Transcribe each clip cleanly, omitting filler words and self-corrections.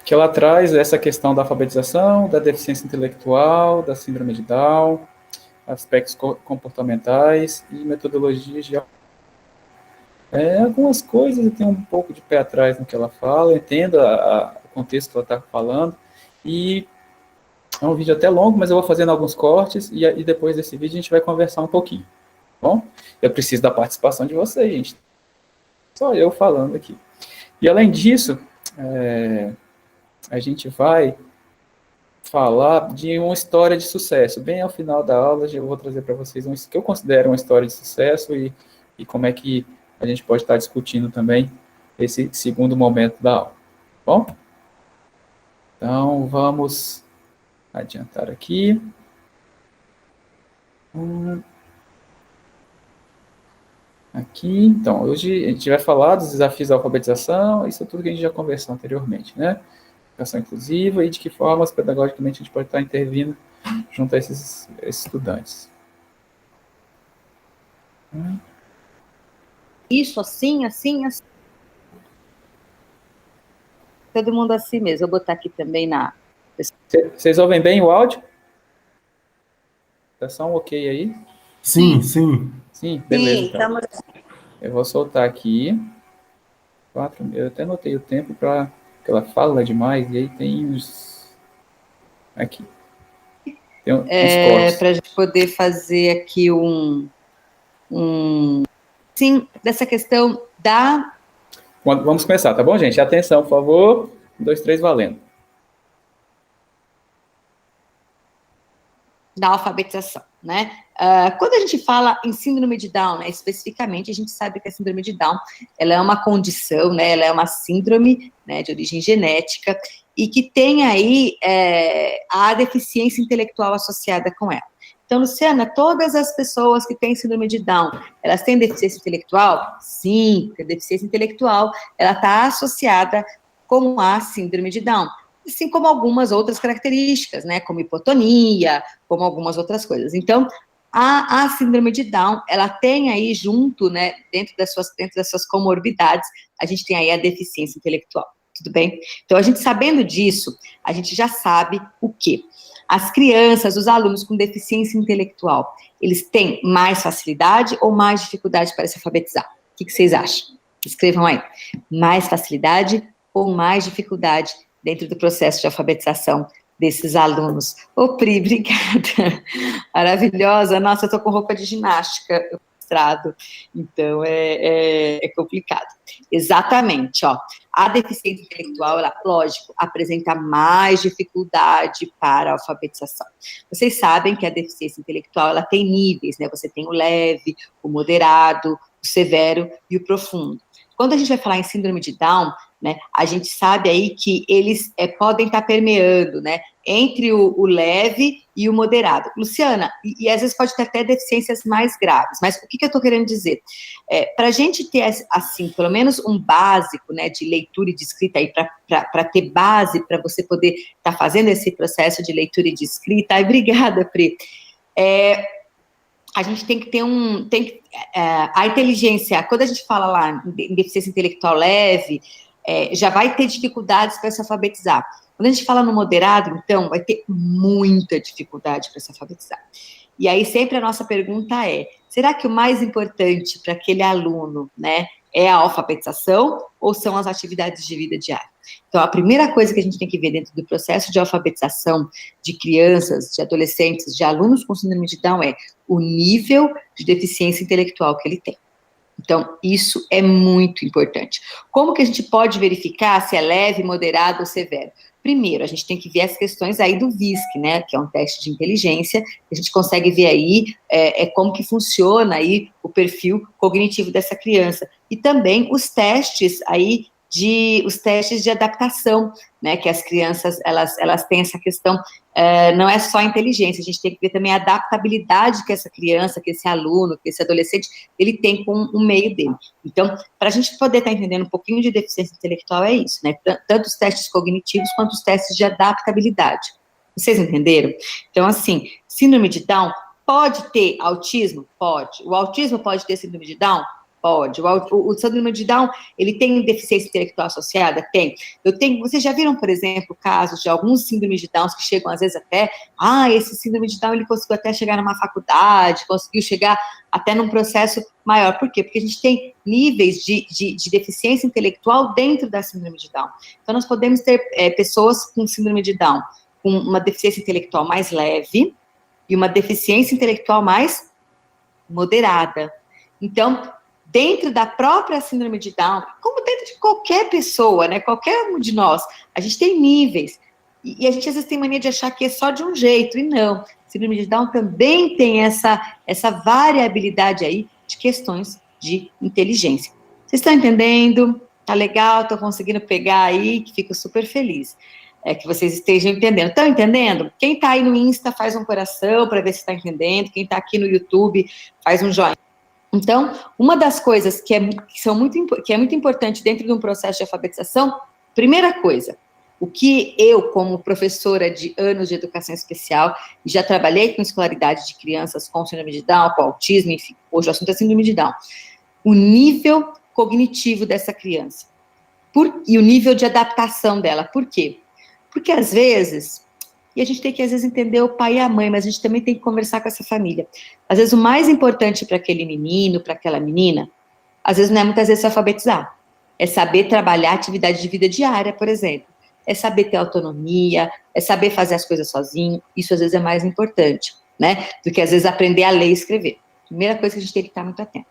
que ela traz essa questão da alfabetização, da deficiência intelectual, da síndrome de Down, aspectos comportamentais e metodologias de algumas coisas eu tenho um pouco de pé atrás no que ela fala, eu entendo o contexto que ela está falando, e é um vídeo até longo, mas eu vou fazendo alguns cortes, e depois desse vídeo a gente vai conversar um pouquinho, tá bom? Eu preciso da participação de vocês, gente. Só eu falando aqui. E além disso, a gente vai falar de uma história de sucesso. Bem ao final da aula, eu vou trazer para vocês o que eu considero uma história de sucesso e como é que a gente pode estar discutindo também esse segundo momento da aula. Bom? Então, vamos adiantar aqui. Aqui, então, hoje a gente vai falar dos desafios da alfabetização, isso é tudo que a gente já conversou anteriormente, né? Educação inclusiva e de que formas, pedagogicamente, a gente pode estar intervindo junto a esses estudantes. Isso, assim, assim, assim. Todo mundo assim mesmo. Eu vou botar aqui também na... Vocês ouvem bem o áudio? Tá só um ok aí? Sim, sim. Sim, beleza. Sim, então. Eu vou soltar aqui. Eu até anotei o tempo para que ela fala demais, e aí tem os... Aqui. Tem uns cortes. Para a gente poder fazer aqui sim, dessa questão da... Vamos começar, tá bom, gente? Atenção, por favor. 1, 2, 3, valendo. Da alfabetização, né? Quando a gente fala em síndrome de Down, né, especificamente, a gente sabe que a síndrome de Down, ela é uma condição, né, ela é uma síndrome, né, de origem genética, e que tem aí a deficiência intelectual associada com ela. Então, Luciana, todas as pessoas que têm síndrome de Down, elas têm deficiência intelectual? Sim, porque a deficiência intelectual, ela está associada com a síndrome de Down, assim como algumas outras características, né, como hipotonia, como algumas outras coisas. Então, a síndrome de Down, ela tem aí junto, né, dentro das suas comorbidades, a gente tem aí a deficiência intelectual, tudo bem? Então, a gente sabendo disso, a gente já sabe o quê? As crianças, os alunos com deficiência intelectual, eles têm mais facilidade ou mais dificuldade para se alfabetizar? O que vocês acham? Escrevam aí. Mais facilidade ou mais dificuldade dentro do processo de alfabetização desses alunos? Ô, Pri, obrigada. Maravilhosa. Nossa, eu tô com roupa de ginástica, eu mestrado, então é complicado. Exatamente, ó. A deficiência intelectual, ela, lógico, apresenta mais dificuldade para a alfabetização. Vocês sabem que a deficiência intelectual, ela tem níveis, né? Você tem o leve, o moderado, o severo e o profundo. Quando a gente vai falar em síndrome de Down, né, a gente sabe aí que eles podem estar permeando, né, entre o leve e o moderado. Luciana, e às vezes pode ter até deficiências mais graves, mas o que eu estou querendo dizer? Para a gente ter, assim, pelo menos um básico, né, de leitura e de escrita aí, para ter base, para você poder estar fazendo esse processo de leitura e de escrita. Ai, obrigada, Pri. A gente tem que ter a inteligência, quando a gente fala lá em deficiência intelectual leve, já vai ter dificuldades para se alfabetizar. Quando a gente fala no moderado, então, vai ter muita dificuldade para se alfabetizar. E aí sempre a nossa pergunta será que o mais importante para aquele aluno, né, é a alfabetização ou são as atividades de vida diária? Então, a primeira coisa que a gente tem que ver dentro do processo de alfabetização de crianças, de adolescentes, de alunos com síndrome de Down o nível de deficiência intelectual que ele tem. Então, isso é muito importante. Como que a gente pode verificar se é leve, moderado ou severo? Primeiro, a gente tem que ver as questões aí do VISC, né, que é um teste de inteligência, a gente consegue ver aí como que funciona aí o perfil cognitivo dessa criança. E também os testes aí os testes de adaptação, né, que as crianças, elas têm essa questão, não é só a inteligência, a gente tem que ver também a adaptabilidade que essa criança, que esse aluno, que esse adolescente, ele tem com o meio dele. Então, para a gente poder estar entendendo um pouquinho de deficiência intelectual é isso, né, tanto os testes cognitivos quanto os testes de adaptabilidade. Vocês entenderam? Então, assim, síndrome de Down pode ter autismo? Pode. O autismo pode ter síndrome de Down? Pode. O síndrome de Down, ele tem deficiência intelectual associada? Tem. Vocês já viram, por exemplo, casos de alguns síndromes de Down que chegam, às vezes, até, esse síndrome de Down, ele conseguiu até chegar numa faculdade, conseguiu chegar até num processo maior. Por quê? Porque a gente tem níveis de deficiência intelectual dentro da síndrome de Down. Então, nós podemos ter pessoas com síndrome de Down com uma deficiência intelectual mais leve e uma deficiência intelectual mais moderada. Então, dentro da própria síndrome de Down, como dentro de qualquer pessoa, né, qualquer um de nós, a gente tem níveis, e a gente às vezes tem mania de achar que é só de um jeito, e não. Síndrome de Down também tem essa variabilidade aí de questões de inteligência. Vocês estão entendendo? Tá legal, estou conseguindo pegar aí, que fico super feliz. Que vocês estejam entendendo. Estão entendendo? Quem está aí no Insta, faz um coração para ver se está entendendo. Quem está aqui no YouTube, faz um joinha. Então, uma das coisas que é muito importante dentro de um processo de alfabetização, primeira coisa, o que eu, como professora de anos de educação especial, já trabalhei com escolaridade de crianças com síndrome de Down, com autismo, enfim, hoje o assunto é síndrome de Down, o nível cognitivo dessa criança e o nível de adaptação dela. Por quê? Porque, às vezes, e a gente tem que, às vezes, entender o pai e a mãe, mas a gente também tem que conversar com essa família. Às vezes, o mais importante para aquele menino, para aquela menina, às vezes, não é muitas vezes se alfabetizar. É saber trabalhar atividade de vida diária, por exemplo. É saber ter autonomia, é saber fazer as coisas sozinho. Isso, às vezes, é mais importante, né? Do que, às vezes, aprender a ler e escrever. Primeira coisa que a gente tem que estar muito atento.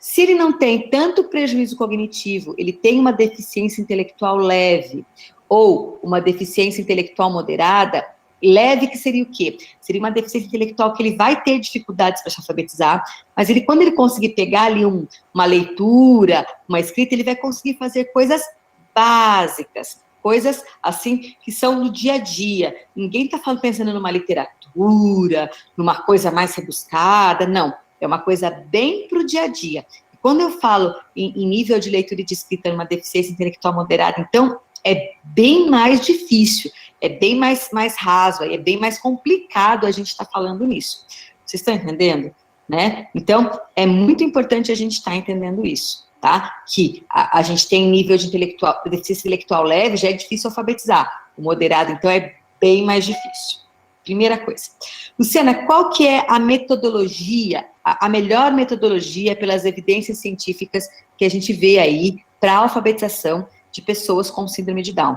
Se ele não tem tanto prejuízo cognitivo, ele tem uma deficiência intelectual leve, ou uma deficiência intelectual moderada, leve que seria o quê? Seria uma deficiência intelectual que ele vai ter dificuldades para se alfabetizar, mas quando ele conseguir pegar ali uma leitura, uma escrita, ele vai conseguir fazer coisas básicas, coisas assim que são do dia a dia. Ninguém está pensando numa literatura, numa coisa mais rebuscada, não. É uma coisa bem para o dia a dia. Quando eu falo em nível de leitura e de escrita numa deficiência intelectual moderada, então, é bem mais difícil, é bem mais raso, é bem mais complicado a gente estar falando nisso. Vocês estão entendendo? Né? Então, é muito importante a gente estar entendendo isso, tá? Que a gente tem nível de deficiência intelectual leve, já é difícil alfabetizar. O moderado, então, é bem mais difícil. Primeira coisa. Luciana, qual que é a metodologia, a melhor metodologia pelas evidências científicas que a gente vê aí para a alfabetização de pessoas com síndrome de Down?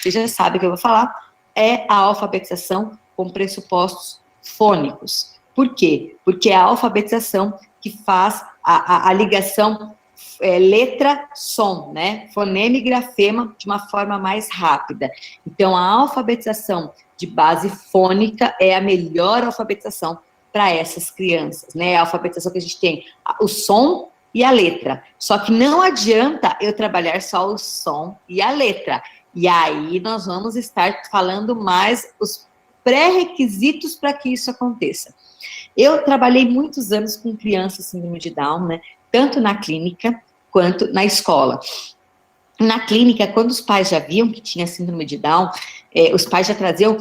Você já sabe o que eu vou falar, é a alfabetização com pressupostos fônicos. Por quê? Porque é a alfabetização que faz a ligação letra-som, né? Fonema e grafema de uma forma mais rápida. Então, a alfabetização de base fônica é a melhor alfabetização para essas crianças, né? A alfabetização que a gente tem o som e a letra. Só que não adianta eu trabalhar só o som e a letra. E aí nós vamos estar falando mais os pré-requisitos para que isso aconteça. Eu trabalhei muitos anos com crianças com síndrome de Down, né? Tanto na clínica quanto na escola. Na clínica, quando os pais já viam que tinha síndrome de Down, os pais já traziam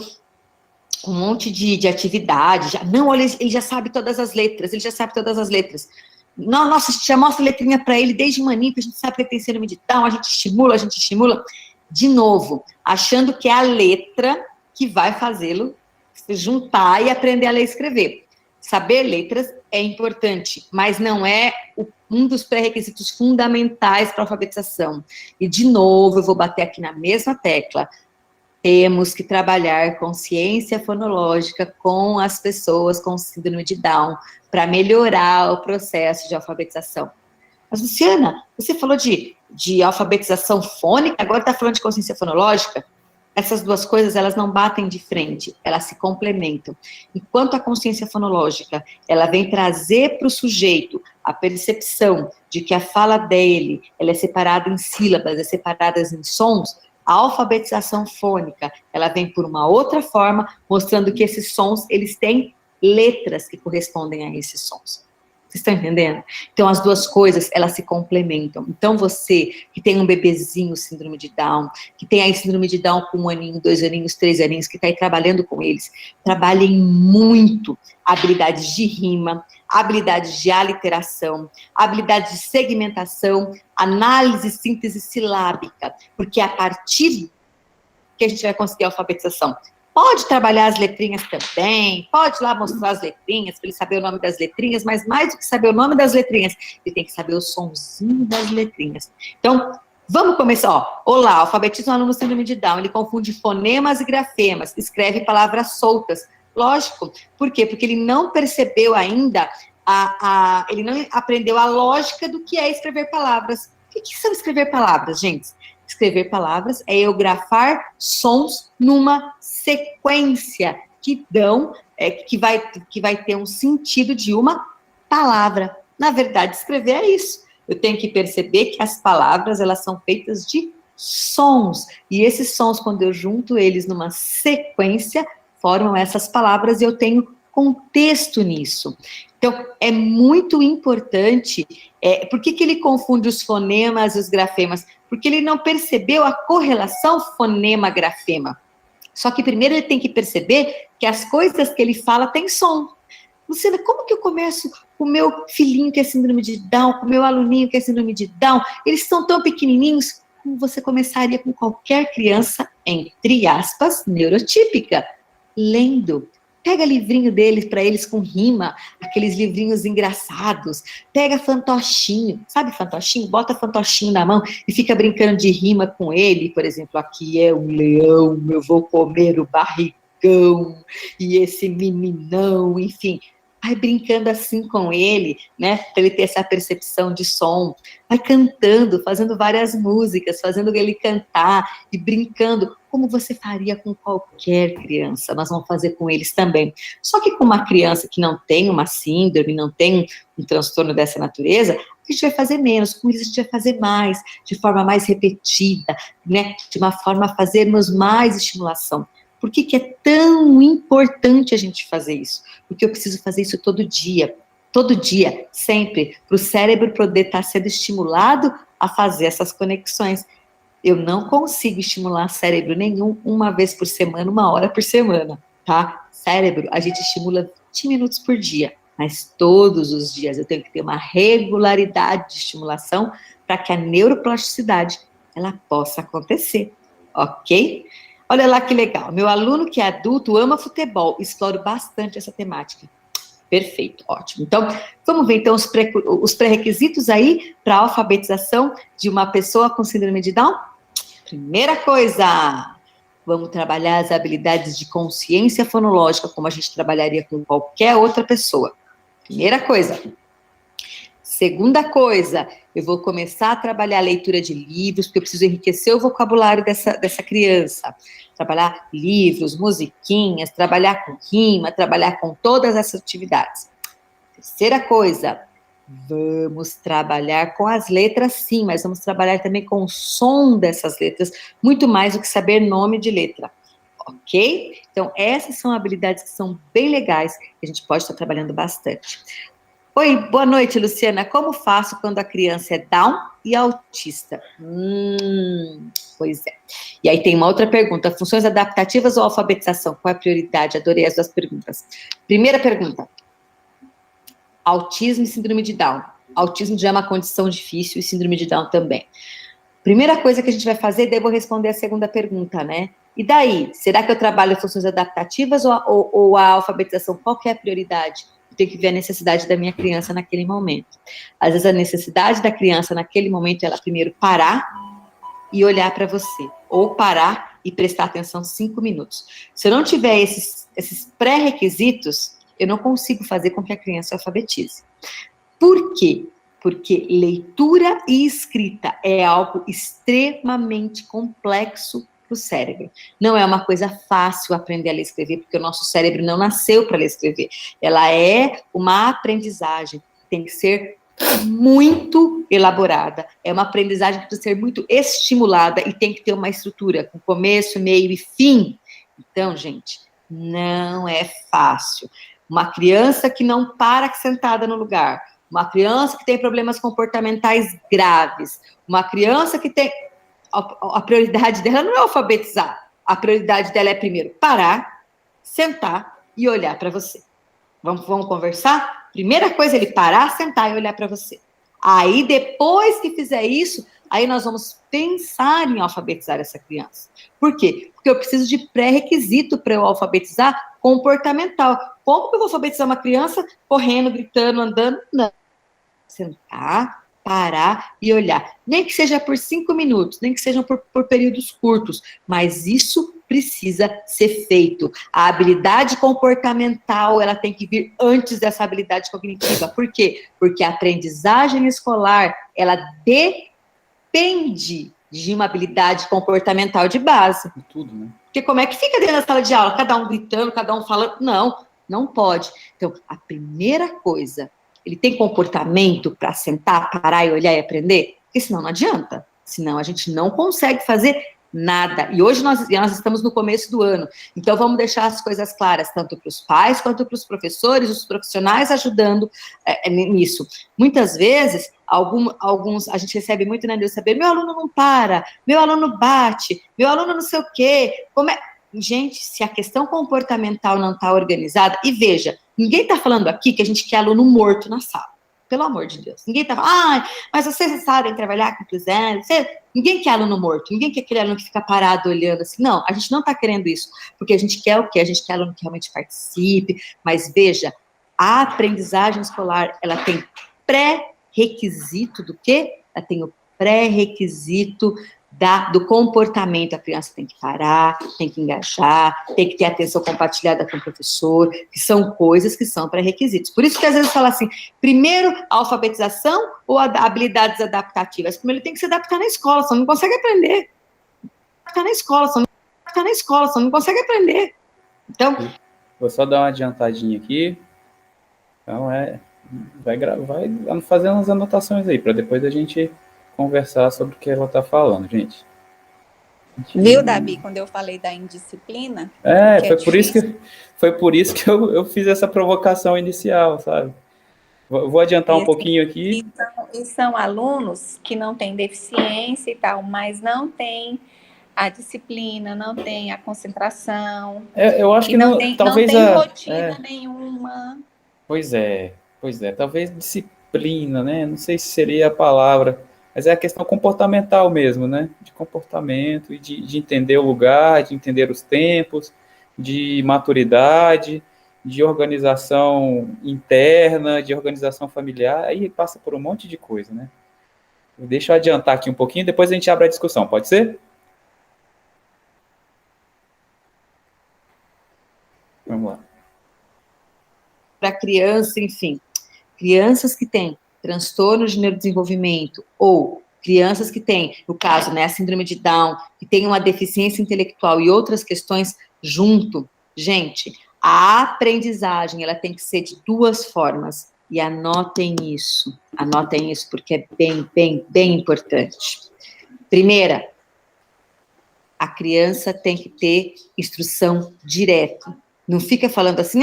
um monte de atividade. Não, olha, ele já sabe todas as letras, ele já sabe todas as letras. Nossa, a gente já mostra a letrinha para ele desde maninho, que a gente sabe que ele tem síndrome de Down, a gente estimula. De novo, achando que é a letra que vai fazê-lo se juntar e aprender a ler e escrever. Saber letras é importante, mas não é um dos pré-requisitos fundamentais para a alfabetização. E, de novo, eu vou bater aqui na mesma tecla. Temos que trabalhar consciência fonológica com as pessoas com síndrome de Down para melhorar o processo de alfabetização. Mas, Luciana, você falou de alfabetização fônica, agora está falando de consciência fonológica? Essas duas coisas, elas não batem de frente, elas se complementam. Enquanto a consciência fonológica, ela vem trazer para o sujeito a percepção de que a fala dele, ela é separada em sílabas, é separada em sons, a alfabetização fônica, ela vem por uma outra forma, mostrando que esses sons, eles têm letras que correspondem a esses sons. Vocês estão entendendo? Então, as duas coisas, elas se complementam. Então, você que tem um bebezinho síndrome de Down, que tem aí síndrome de Down com 1 aninho, 2 aninhos, 3 aninhos, que está aí trabalhando com eles, trabalhem muito habilidades de rima, habilidades de aliteração, habilidades de segmentação, análise, síntese silábica, porque é a partir que a gente vai conseguir a alfabetização. Pode trabalhar as letrinhas também, pode lá mostrar as letrinhas, para ele saber o nome das letrinhas, mas mais do que saber o nome das letrinhas, ele tem que saber o sonzinho das letrinhas. Então, vamos começar, ó. Olá, alfabetiza um aluno síndrome de Down, ele confunde fonemas e grafemas, escreve palavras soltas. Lógico, por quê? Porque ele não percebeu ainda, ele não aprendeu a lógica do que é escrever palavras. O que são escrever palavras, gente? Escrever palavras é eu grafar sons numa sequência que vai ter um sentido de uma palavra. Na verdade, escrever é isso. Eu tenho que perceber que as palavras, elas são feitas de sons. E esses sons, quando eu junto eles numa sequência, formam essas palavras e eu tenho contexto nisso. Então, é muito importante. Por que ele confunde os fonemas e os grafemas? Porque ele não percebeu a correlação fonema-grafema. Só que primeiro ele tem que perceber que as coisas que ele fala têm som. Luciana, como que eu começo com o meu filhinho que é síndrome de Down, com o meu aluninho que é síndrome de Down? Eles estão tão pequenininhos, como você começaria com qualquer criança, entre aspas, neurotípica, lendo. Pega livrinho deles para eles com rima, aqueles livrinhos engraçados. Pega fantochinho, sabe fantochinho? Bota fantochinho na mão e fica brincando de rima com ele. Por exemplo, aqui é um leão, eu vou comer o barrigão, e esse meninão, enfim. Vai brincando assim com ele, né? Para ele ter essa percepção de som. Vai cantando, fazendo várias músicas, fazendo ele cantar e brincando, como você faria com qualquer criança. Nós vamos fazer com eles também. Só que com uma criança que não tem uma síndrome, não tem um transtorno dessa natureza, a gente vai fazer menos. Com eles a gente vai fazer mais, de forma mais repetida, né? De uma forma a fazermos mais estimulação. Por que é tão importante a gente fazer isso? Porque eu preciso fazer isso todo dia, sempre, para o cérebro poder estar sendo estimulado a fazer essas conexões. Eu não consigo estimular cérebro nenhum uma vez por semana, 1 hora por semana, tá? Cérebro, a gente estimula 20 minutos por dia, mas todos os dias eu tenho que ter uma regularidade de estimulação para que a neuroplasticidade, ela possa acontecer, ok? Olha lá que legal, meu aluno que é adulto ama futebol, exploro bastante essa temática. Perfeito, ótimo. Então, vamos ver então os pré-requisitos aí para a alfabetização de uma pessoa com síndrome de Down? Primeira coisa, vamos trabalhar as habilidades de consciência fonológica, como a gente trabalharia com qualquer outra pessoa. Primeira coisa. Segunda coisa, eu vou começar a trabalhar a leitura de livros, porque eu preciso enriquecer o vocabulário dessa criança. Trabalhar livros, musiquinhas, trabalhar com rima, trabalhar com todas essas atividades. Terceira coisa, vamos trabalhar com as letras, sim, mas vamos trabalhar também com o som dessas letras, muito mais do que saber nome de letra. Ok? Então, essas são habilidades que são bem legais, que a gente pode estar trabalhando bastante. Oi, boa noite, Luciana. Como faço quando a criança é Down e autista? Pois é. E aí tem uma outra pergunta. Funções adaptativas ou alfabetização? Qual é a prioridade? Adorei as duas perguntas. Primeira pergunta. Autismo e síndrome de Down. Autismo já é uma condição difícil e síndrome de Down também. Primeira coisa que a gente vai fazer, daí eu vou responder a segunda pergunta, né? E daí? Será que eu trabalho funções adaptativas ou a alfabetização? Qual que é a prioridade? Tenho que ver a necessidade da minha criança naquele momento. Às vezes a necessidade da criança naquele momento é ela primeiro parar e olhar para você, ou parar e prestar atenção 5 minutos. Se eu não tiver esses pré-requisitos, eu não consigo fazer com que a criança alfabetize. Por quê? Porque leitura e escrita é algo extremamente complexo para o cérebro. Não é uma coisa fácil aprender a ler e escrever, porque o nosso cérebro não nasceu para ler e escrever. Ela é uma aprendizagem, tem que ser muito elaborada. É uma aprendizagem que precisa ser muito estimulada e tem que ter uma estrutura, com começo, meio e fim. Então, gente, não é fácil. Uma criança que não para sentada no lugar, uma criança que tem problemas comportamentais graves, uma criança que tem... A prioridade dela não é alfabetizar. A prioridade dela é primeiro parar, sentar e olhar para você. Vamos conversar? Primeira coisa, ele parar, sentar e olhar para você. Aí, depois que fizer isso, aí nós vamos pensar em alfabetizar essa criança. Por quê? Porque eu preciso de pré-requisito para eu alfabetizar comportamental. Como que eu vou alfabetizar uma criança correndo, gritando, andando? Não. Sentar, parar e olhar. Nem que seja por 5 minutos, nem que sejam por períodos curtos, mas isso precisa ser feito. A habilidade comportamental, ela tem que vir antes dessa habilidade cognitiva. Por quê? Porque a aprendizagem escolar, ela depende de uma habilidade comportamental de base. Tudo, né? Porque como é que fica dentro da sala de aula? Cada um gritando, cada um falando? Não, não pode. Então, a primeira coisa, ele tem comportamento para sentar, parar e olhar e aprender? Porque senão não adianta. Senão a gente não consegue fazer nada. E hoje nós estamos no começo do ano. Então vamos deixar as coisas claras, tanto para os pais quanto para os professores, os profissionais ajudando nisso. Muitas vezes, alguns, a gente recebe muito, né, de saber, meu aluno não para, meu aluno bate, meu aluno não sei o quê. Como é? Gente, se a questão comportamental não está organizada, e veja, ninguém está falando aqui que a gente quer aluno morto na sala. Pelo amor de Deus. Ninguém está falando, mas vocês sabem trabalhar com cruzeiros. Ninguém quer aluno morto. Ninguém quer aquele aluno que fica parado olhando assim. Não, a gente não está querendo isso. Porque a gente quer o quê? A gente quer aluno que realmente participe. Mas veja, a aprendizagem escolar, ela tem pré-requisito do quê? Ela tem o pré-requisito do comportamento. A criança tem que parar, tem que engajar, tem que ter atenção compartilhada com o professor, que são coisas que são pré-requisitos. Por isso que às vezes fala assim, primeiro a alfabetização ou habilidades adaptativas? Primeiro ele tem que se adaptar na escola, senão não consegue aprender. Adaptar na escola, senão não consegue aprender. Então... Vou só dar uma adiantadinha aqui. Então, vai fazer umas anotações aí, para depois a gente conversar sobre o que ela está falando, gente. Viu, Davi, quando eu falei da indisciplina? Foi por isso que eu fiz essa provocação inicial, sabe? Vou adiantar um pouquinho aqui. E são alunos que não têm deficiência e tal, mas não têm a disciplina, não têm a concentração. Eu acho que talvez não tem rotina nenhuma. Pois é, talvez disciplina, né? Não sei se seria a palavra, mas é a questão comportamental mesmo, né? De comportamento e de entender o lugar, de entender os tempos, de maturidade, de organização interna, de organização familiar, aí passa por um monte de coisa, né? Deixa eu adiantar aqui um pouquinho, depois a gente abre a discussão, pode ser? Vamos lá. Para criança, enfim, crianças que têm transtorno de neurodesenvolvimento ou crianças que têm, no caso, né, a síndrome de Down, que tem uma deficiência intelectual e outras questões junto, gente, a aprendizagem, ela tem que ser de duas formas, e anotem isso porque é bem importante. Primeira, a criança tem que ter instrução direta. Não fica falando assim,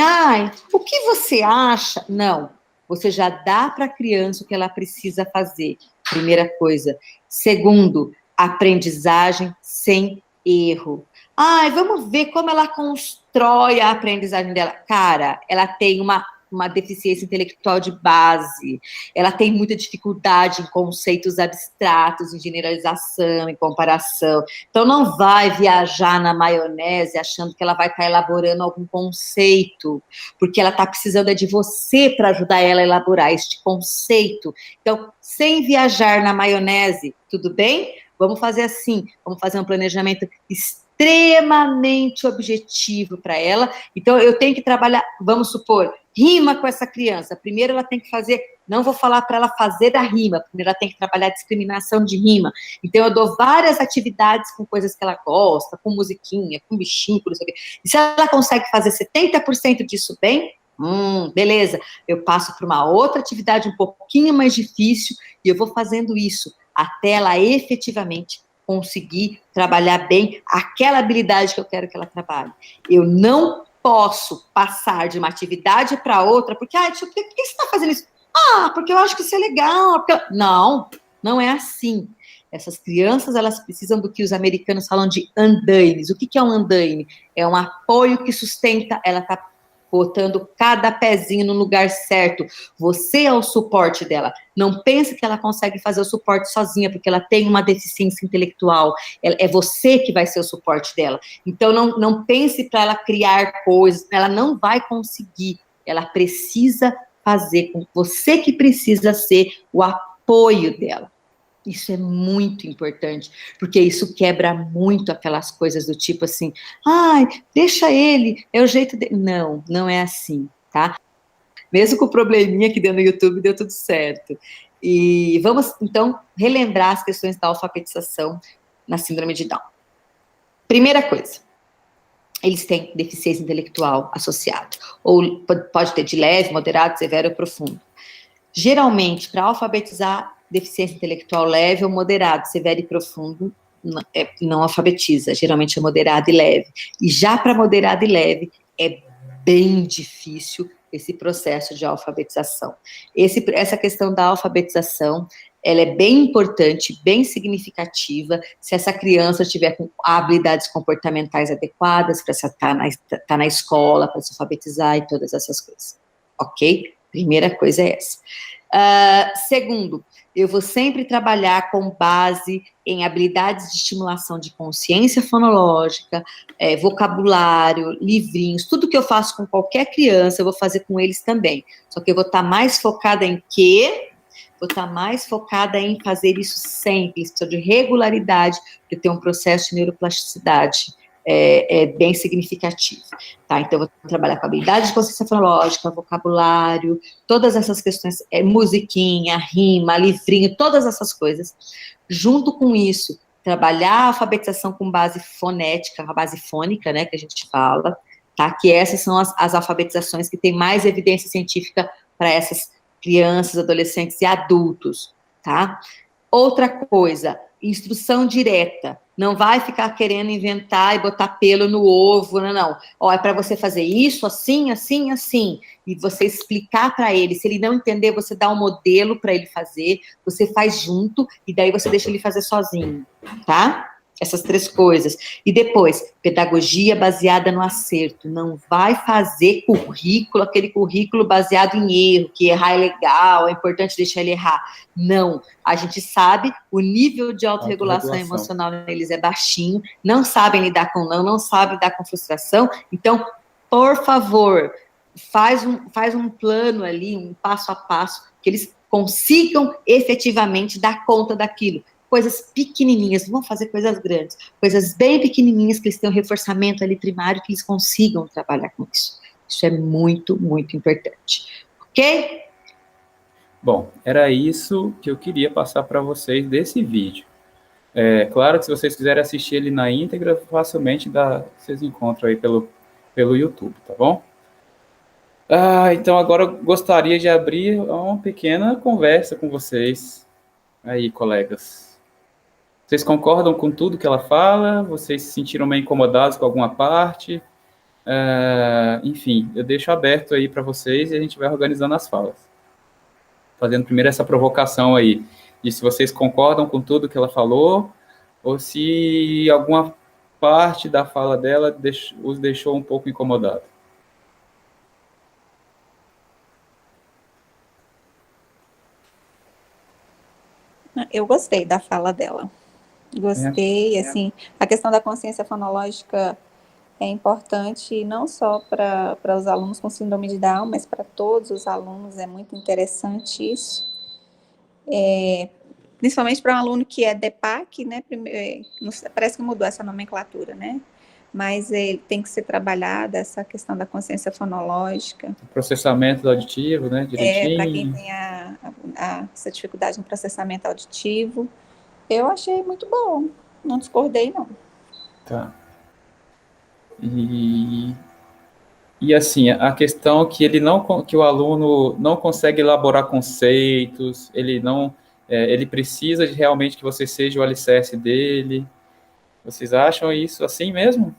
o que você acha? Não, você já dá para a criança o que ela precisa fazer, primeira coisa. Segundo, aprendizagem sem erro. Vamos ver como ela constrói a aprendizagem dela. Cara, ela tem uma deficiência intelectual de base, ela tem muita dificuldade em conceitos abstratos, em generalização, em comparação. Então, não vai viajar na maionese achando que ela vai estar elaborando algum conceito, porque ela está precisando de você para ajudar ela a elaborar este conceito. Então, sem viajar na maionese, tudo bem? Vamos fazer assim, vamos fazer um planejamento extremamente objetivo para ela. Então, eu tenho que trabalhar, vamos supor, rima com essa criança. Primeiro ela tem que fazer, não vou falar para ela fazer a rima, primeiro ela tem que trabalhar a discriminação de rima. Então eu dou várias atividades com coisas que ela gosta, com musiquinha, com bichinho, não sei o quê. E se ela consegue fazer 70% disso bem, beleza, eu passo para uma outra atividade um pouquinho mais difícil e eu vou fazendo isso até ela efetivamente conseguir trabalhar bem aquela habilidade que eu quero que ela trabalhe. Eu não posso passar de uma atividade para outra, porque, por que você está fazendo isso? Ah, porque eu acho que isso é legal. Não, não é assim. Essas crianças, elas precisam do que os americanos falam de andaimes. O que é um andaime? É um apoio que sustenta, ela está botando cada pezinho no lugar certo. Você é o suporte dela. Não pense que ela consegue fazer o suporte sozinha, porque ela tem uma deficiência intelectual. É você que vai ser o suporte dela. Então, não pense para ela criar coisas. Ela não vai conseguir. Ela precisa fazer com você que precisa ser o apoio dela. Isso é muito importante, porque isso quebra muito aquelas coisas do tipo assim, ai, deixa ele, é o jeito dele. Não, não é assim, tá? Mesmo com o probleminha que deu no YouTube, deu tudo certo. E vamos, então, relembrar as questões da alfabetização na síndrome de Down. Primeira coisa, eles têm deficiência intelectual associada, ou pode ter de leve, moderado, severo ou profundo. Geralmente, para alfabetizar deficiência intelectual leve ou moderado, severo e profundo, não alfabetiza, geralmente é moderado e leve. E já para moderado e leve, é bem difícil esse processo de alfabetização. Essa questão da alfabetização, ela é bem importante, bem significativa, se essa criança tiver com habilidades comportamentais adequadas para estar na escola, para se alfabetizar e todas essas coisas. Ok? Primeira coisa é essa. Segundo, eu vou sempre trabalhar com base em habilidades de estimulação de consciência fonológica, vocabulário, livrinhos, tudo que eu faço com qualquer criança, eu vou fazer com eles também. Só que eu vou estar mais focada em quê? Vou estar mais focada em fazer isso sempre, isso de regularidade, porque tem um processo de neuroplasticidade bem significativo, tá? Então, eu vou trabalhar com habilidade de consciência fonológica, vocabulário, todas essas questões, musiquinha, rima, livrinho, todas essas coisas. Junto com isso, trabalhar a alfabetização com base fonética, a base fônica, né, que a gente fala, tá? Que essas são as alfabetizações que têm mais evidência científica para essas crianças, adolescentes e adultos, tá? Outra coisa, instrução direta. Não vai ficar querendo inventar e botar pelo no ovo, não. Ó, é para você fazer isso, assim, assim, assim. E você explicar para ele. Se ele não entender, você dá um modelo para ele fazer, você faz junto, e daí você deixa ele fazer sozinho, tá? Essas 3 coisas. E depois, pedagogia baseada no acerto. Não vai fazer currículo, aquele currículo baseado em erro, que errar é legal, é importante deixar ele errar. Não. A gente sabe, o nível de autorregulação emocional neles é baixinho, não sabem lidar com não sabem lidar com frustração. Então, por favor, faz um plano ali, um passo a passo, que eles consigam efetivamente dar conta daquilo. Coisas pequenininhas, não vão fazer coisas grandes, coisas bem pequenininhas, que eles tenham reforçamento ali primário, que eles consigam trabalhar com isso. Isso é muito, muito importante. Ok? Bom, era isso que eu queria passar para vocês desse vídeo. Claro que se vocês quiserem assistir ele na íntegra, facilmente vocês encontram aí pelo YouTube, tá bom? Então agora eu gostaria de abrir uma pequena conversa com vocês, aí, colegas. Vocês concordam com tudo que ela fala? Vocês se sentiram meio incomodados com alguma parte? Enfim, eu deixo aberto aí para vocês e a gente vai organizando as falas. Fazendo primeiro essa provocação aí, de se vocês concordam com tudo que ela falou, ou se alguma parte da fala dela os deixou um pouco incomodados. Eu gostei da fala dela. Gostei, assim, a questão da consciência fonológica é importante não só para os alunos com síndrome de Down, mas para todos os alunos, é muito interessante isso. Principalmente para um aluno que é DEPAC, né, parece que mudou essa nomenclatura, né, mas ele tem que ser trabalhada, essa questão da consciência fonológica. O processamento auditivo, né, direitinho. Para quem tem essa dificuldade no processamento auditivo. Eu achei muito bom, não discordei, não. Tá. E assim, a questão que que o aluno não consegue elaborar conceitos, ele precisa realmente que você seja o alicerce dele. Vocês acham isso assim mesmo?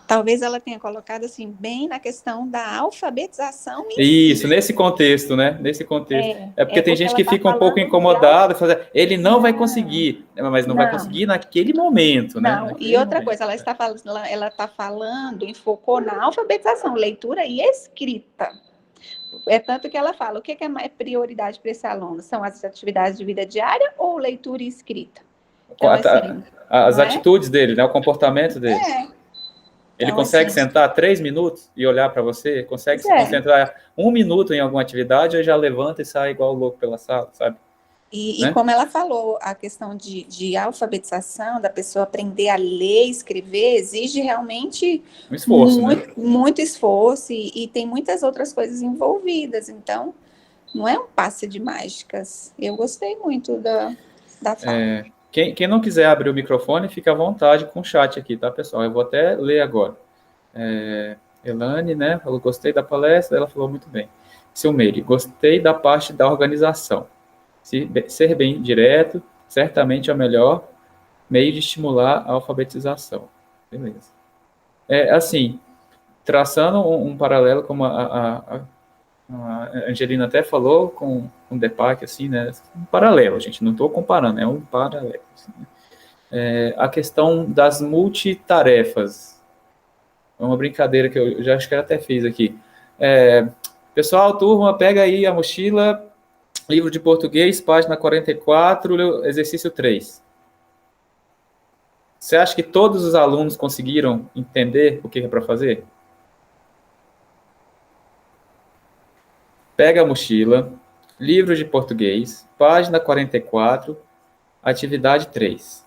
Talvez ela tenha colocado assim, bem na questão da alfabetização em Isso, si. nesse contexto, né? Nesse contexto. É porque tem Porque gente ela que está fica um pouco falando de incomodada, ele não vai Não, conseguir, mas não vai não, conseguir naquele momento, né? não. E Naquele outra momento. coisa, ela está falando, enfocou na alfabetização, leitura e escrita. É tanto que ela fala, o que é mais prioridade para esse aluno? São as atividades de vida diária ou leitura e escrita? Então, assim, As não é? atitudes dele, né? O comportamento dele. É. Ele Então, consegue assim, sentar 3 minutos e olhar para você? Consegue pois se é. concentrar 1 minuto em alguma atividade ou já levanta e sai igual louco pela sala, sabe? E Né? como ela falou, a questão de alfabetização, da pessoa aprender a ler, escrever, exige realmente Um esforço, né? muito esforço e tem muitas outras coisas envolvidas. Então, não é um passe de mágicas. Eu gostei muito da fala. Quem não quiser abrir o microfone, fica à vontade com o chat aqui, tá, pessoal? Eu vou até ler agora. Elane, né? Falou, gostei da palestra, ela falou muito bem. Silmeire, gostei da parte da organização. Ser bem direto, certamente é o melhor meio de estimular a alfabetização. Beleza. Assim, traçando um paralelo, como a Angelina até falou, com o DEPAC, assim, né? Um paralelo, gente, não estou comparando, é um paralelo. Assim, né? A questão das multitarefas. É uma brincadeira que eu já acho que eu até fiz aqui. Pessoal, turma, pega aí a mochila, livro de português, página 44, exercício 3. Você acha que todos os alunos conseguiram entender o que é para fazer? Pega a mochila, livro de português, página 44, atividade 3.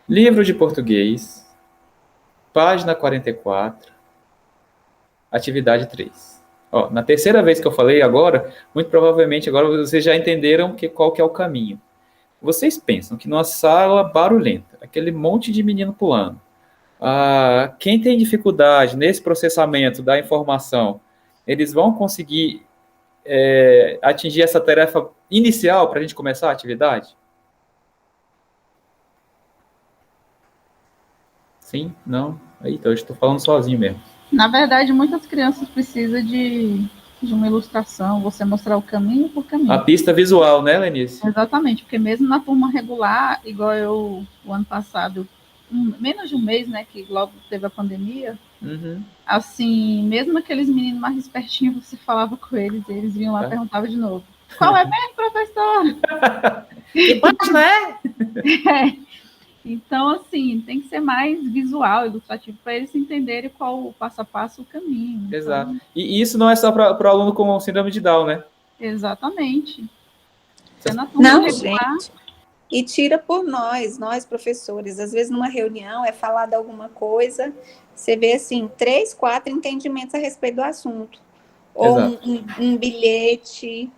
Livro de português, página 44, atividade 3. Ó, na terceira vez que eu falei agora, muito provavelmente agora vocês já entenderam qual que é o caminho. Vocês pensam que numa sala barulhenta, aquele monte de menino pulando, quem tem dificuldade nesse processamento da informação, eles vão conseguir atingir essa tarefa inicial para a gente começar a atividade? Sim? Não? Aí, então, eu estou falando sozinho mesmo. Na verdade, muitas crianças precisam de uma ilustração, você mostrar o caminho por caminho. A pista visual, né, Lenice? Exatamente, porque mesmo na turma regular, igual eu, o ano passado, menos de um mês, né, que logo teve a pandemia, assim, mesmo aqueles meninos mais espertinhos, você falava com eles, e eles vinham lá e perguntavam de novo, qual é mesmo, professor? Que página é? Então, assim, tem que ser mais visual, ilustrativo, para eles entenderem qual o passo a passo, o caminho. Exato. Então... E isso não é só para o aluno com síndrome de Down, né? Exatamente. Não, gente. E tira por nós professores. Às vezes, numa reunião, é falado alguma coisa, você vê, assim, 3, 4 entendimentos a respeito do assunto. Ou um bilhete,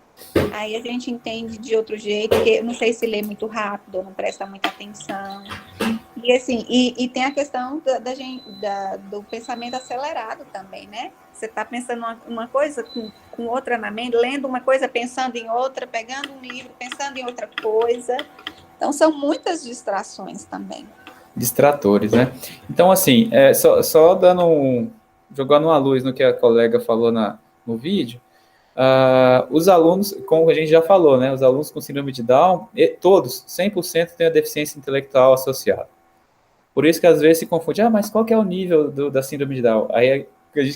aí a gente entende de outro jeito, porque eu não sei se lê muito rápido, ou não presta muita atenção. E, assim, e tem a questão do pensamento acelerado também, né? Você está pensando uma coisa com outra na mente, lendo uma coisa, pensando em outra, pegando um livro, pensando em outra coisa. Então, são muitas distrações também. Distratores, né? Então, assim, só jogando uma luz no que a colega falou no vídeo, os alunos, como a gente já falou, né? Os alunos com síndrome de Down, todos, 100% têm a deficiência intelectual associada. Por isso que às vezes se confunde, mas qual que é o nível da síndrome de Down? Aí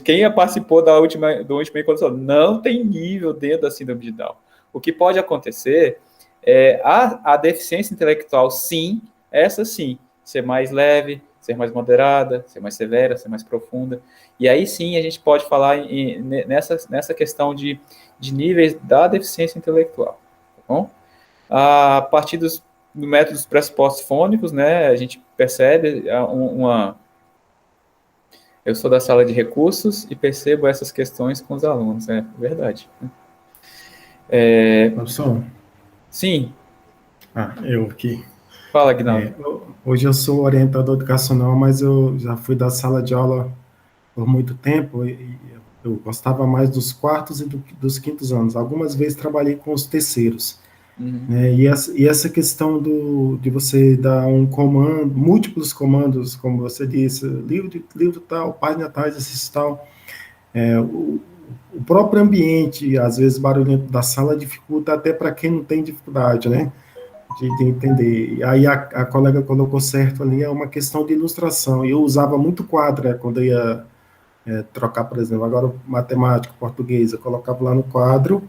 quem participou do último encontro falou, não tem nível dentro da síndrome de Down. O que pode acontecer é a deficiência intelectual, sim, essa sim, ser mais leve, ser mais moderada, ser mais severa, ser mais profunda. E aí sim a gente pode falar nessa questão de níveis da deficiência intelectual. Tá bom? A partir do método dos pressupostos fônicos, né, a gente percebe Eu sou da sala de recursos e percebo essas questões com os alunos, é verdade. Professor? Sim. Eu aqui. Fala, Aguinaldo. Hoje eu sou orientador educacional, mas eu já fui da sala de aula por muito tempo e eu gostava mais dos quartos e dos quintos anos. Algumas vezes trabalhei com os terceiros. né? E essa questão de você dar um comando, múltiplos comandos, como você disse, livro tal, página tal, exercício tal, o próprio ambiente, às vezes barulhento da sala, dificulta até para quem não tem dificuldade, né? De entender. E aí a colega colocou certo ali, é uma questão de ilustração. Eu usava muito quadro, quando eu ia trocar, por exemplo, agora matemática, português, eu colocava lá no quadro,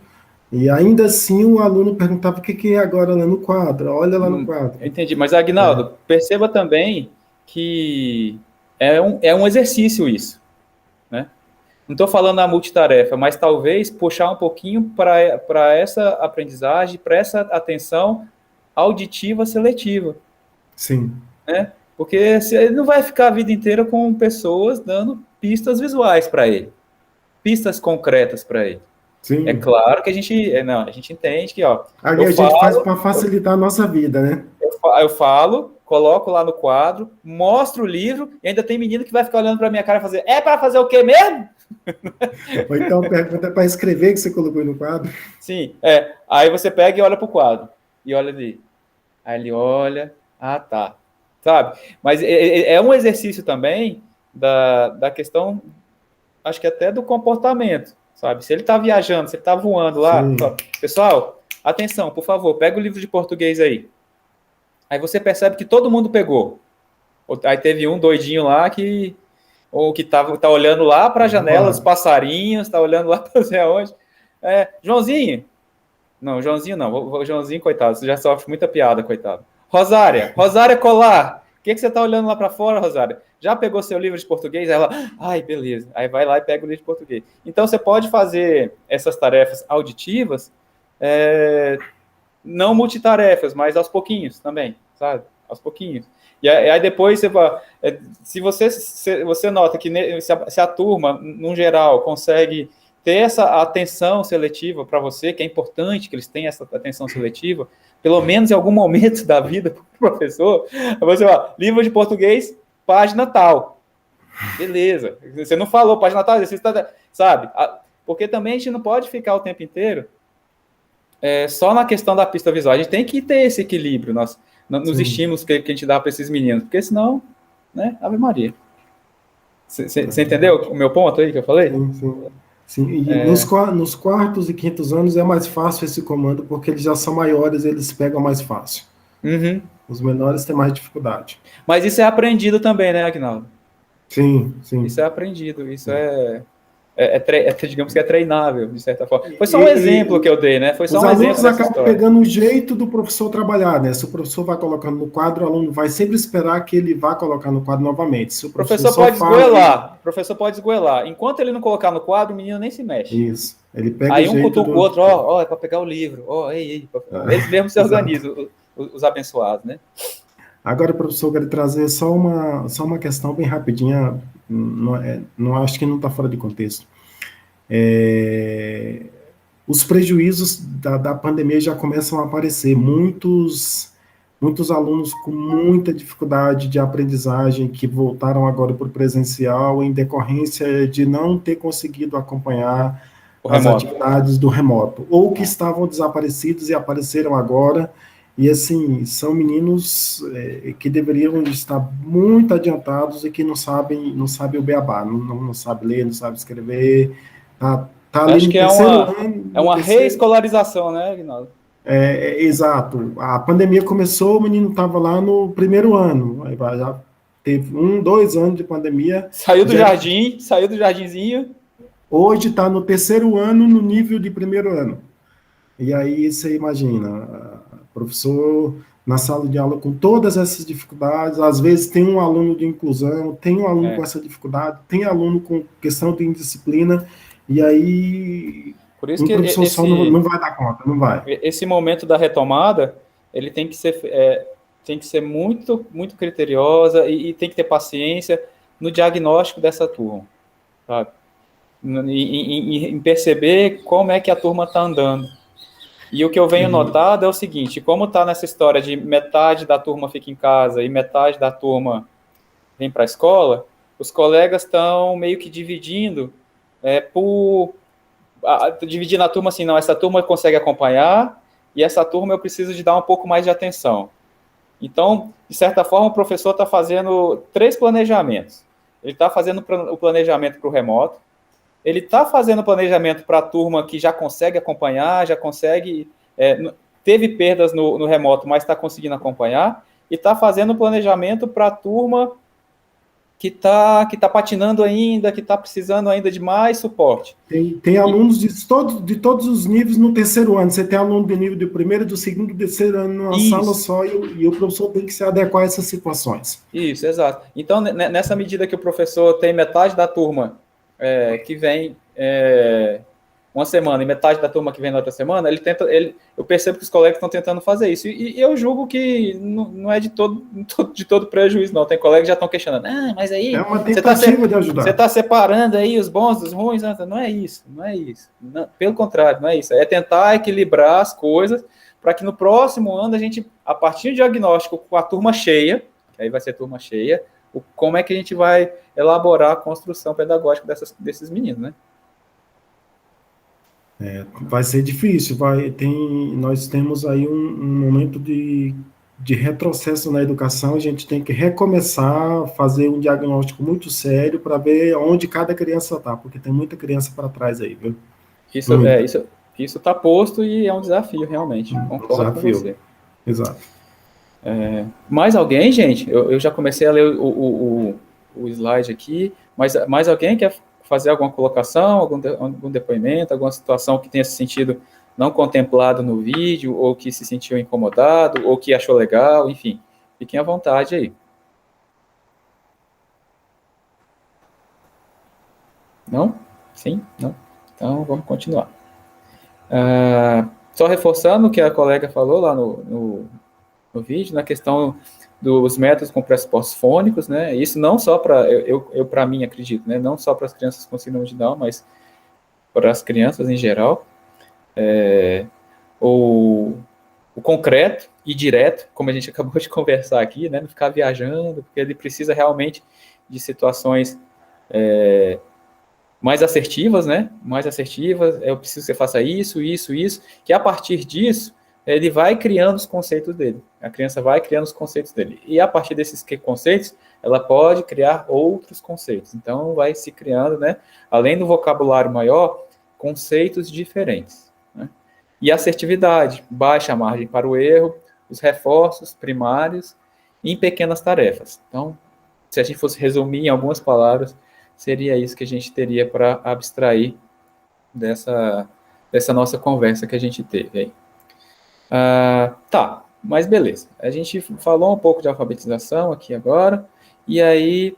e ainda assim o aluno perguntava o que é agora lá no quadro, olha lá no quadro. Entendi, mas Agnaldo, perceba também que é um exercício isso, né? Não estou falando a multitarefa, mas talvez puxar um pouquinho para essa aprendizagem, para essa atenção auditiva seletiva. Sim. Né? Porque ele não vai ficar a vida inteira com pessoas dando pistas visuais para ele, pistas concretas para ele. Sim. É claro que a gente entende que, ó. Ali a gente faz para facilitar a nossa vida, né? Eu falo, coloco lá no quadro, mostro o livro, e ainda tem menino que vai ficar olhando para minha cara e fazer, é para fazer o quê mesmo? Ou então pergunta para escrever que você colocou no quadro. Sim, aí você pega e olha para o quadro, e olha ali. Aí ele olha, tá. Sabe? Mas é um exercício também da questão, acho que até do comportamento, sabe? Se ele está viajando, se ele está voando lá, ó, pessoal, atenção, por favor, pega o livro de português aí. Aí você percebe que todo mundo pegou. Aí teve um doidinho lá que tá olhando lá para a janela, os passarinhos, tá olhando lá para sei aonde. Joãozinho. Não, Joãozinho não. O Joãozinho, coitado, você já sofre muita piada, coitado. Rosária Colar. O que você tá olhando lá para fora, Rosária? Já pegou seu livro de português? Aí ela, ai, beleza. Aí vai lá e pega o livro de português. Então, você pode fazer essas tarefas auditivas, não multitarefas, mas aos pouquinhos também, sabe? Aos pouquinhos. E aí depois se você nota que se a turma, no geral, consegue ter essa atenção seletiva para você, que é importante que eles tenham essa atenção seletiva, pelo menos em algum momento da vida do professor, você fala, livro de português, página tal. Beleza. Você não falou página tal, você sabe? Porque também a gente não pode ficar o tempo inteiro só na questão da pista visual. A gente tem que ter esse equilíbrio nos estímulos que a gente dá para esses meninos, porque senão, né, Ave Maria. Você entendeu o meu ponto aí que eu falei? Sim. E nos quartos e quintos anos é mais fácil esse comando, porque eles já são maiores, eles pegam mais fácil. Uhum. Os menores têm mais dificuldade. Mas isso é aprendido também, né, Agnaldo? Sim. Isso é aprendido, isso digamos que é treinável, de certa forma. Foi só um exemplo que eu dei, né? Foi só um exemplo dessa história. Os alunos acabam pegando o jeito do professor trabalhar, né? Se o professor vai colocando no quadro, o aluno vai sempre esperar que ele vá colocar no quadro novamente. Se o professor pode esgoelar. Enquanto ele não colocar no quadro, o menino nem se mexe. Isso. Ele pega aí um cutuca o outro, é para pegar o livro. Eles mesmos se organizam, os abençoados, né? Agora, professor, eu quero trazer só uma questão bem rapidinha, não acho que não está fora de contexto. Os prejuízos da pandemia já começam a aparecer. Muitos alunos com muita dificuldade de aprendizagem que voltaram agora para o presencial em decorrência de não ter conseguido acompanhar as atividades do remoto, ou que estavam desaparecidos e apareceram agora. E, assim, são meninos que deveriam estar muito adiantados e que não sabem o beabá, não sabem ler, não sabem escrever. Tá acho que é uma reescolarização, né, Agnaldo? Exato. A pandemia começou, o menino estava lá no primeiro ano. Aí já teve 2 anos de pandemia. Saiu do jardinzinho. Hoje está no terceiro ano, no nível de primeiro ano. E aí você imagina, professor na sala de aula com todas essas dificuldades, às vezes tem um aluno de inclusão, tem um aluno com essa dificuldade, tem aluno com questão de indisciplina, e aí por isso que o professor só não vai dar conta, não vai. Esse momento da retomada, ele tem que ser muito, muito criteriosa e tem que ter paciência no diagnóstico dessa turma, sabe? Em perceber como é que a turma está andando. E o que eu venho notado é o seguinte, como está nessa história de metade da turma fica em casa e metade da turma vem para a escola, os colegas estão meio que dividindo dividindo a turma assim, não, essa turma consegue acompanhar e essa turma eu preciso de dar um pouco mais de atenção. Então, de certa forma, o professor está fazendo 3 planejamentos. Ele está fazendo o planejamento para o remoto, ele está fazendo o planejamento para a turma que já consegue acompanhar, já consegue, teve perdas no remoto, mas está conseguindo acompanhar, e está fazendo o planejamento para a turma que tá patinando ainda, que está precisando ainda de mais suporte. Tem alunos de todos os níveis no terceiro ano. Você tem aluno do nível do primeiro, do segundo, do terceiro ano numa sala só, e o professor tem que se adequar a essas situações. Isso, exato. Então, nessa medida que o professor tem metade da turma que vem uma semana e metade da turma que vem na outra semana, eu percebo que os colegas estão tentando fazer isso. E eu julgo que não é de todo prejuízo, não. Tem colegas que já estão questionando. Mas aí... É uma tentativa de ajudar. Você está separando aí os bons dos ruins? Não é isso, não é isso. Não, pelo contrário, não é isso. É tentar equilibrar as coisas para que no próximo ano a gente, a partir do diagnóstico com a turma cheia, que aí vai ser turma cheia, como é que a gente vai elaborar a construção pedagógica desses meninos, né? Vai ser difícil, nós temos aí um momento de retrocesso na educação, a gente tem que recomeçar, fazer um diagnóstico muito sério para ver onde cada criança está, porque tem muita criança para trás aí, viu? Isso está posto e é um desafio, realmente. Concordo com você. Exato. Mais alguém, gente? Eu já comecei a ler o slide aqui, mas mais alguém quer fazer alguma colocação, algum depoimento, alguma situação que tenha se sentido não contemplado no vídeo, ou que se sentiu incomodado, ou que achou legal, enfim. Fiquem à vontade aí. Não? Sim? Não? Então, vamos continuar. Só reforçando o que a colega falou lá no vídeo, na questão dos métodos com pressupostos fônicos, né? Isso não só para, para mim acredito, né? Não só para as crianças com síndrome de Down, mas para as crianças em geral. O concreto e direto, como a gente acabou de conversar aqui, né? Não ficar viajando, porque ele precisa realmente de situações mais assertivas, né? Mais assertivas, eu preciso que você faça isso, que a partir disso, ele vai criando os conceitos dele. A criança vai criando os conceitos dele. E a partir desses conceitos, ela pode criar outros conceitos. Então, vai se criando, né? Além do vocabulário maior, conceitos diferentes. Né? E assertividade, baixa margem para o erro, os reforços primários em pequenas tarefas. Então, se a gente fosse resumir em algumas palavras, seria isso que a gente teria para abstrair dessa nossa conversa que a gente teve aí. Tá, mas beleza. A gente falou um pouco de alfabetização aqui agora, e aí...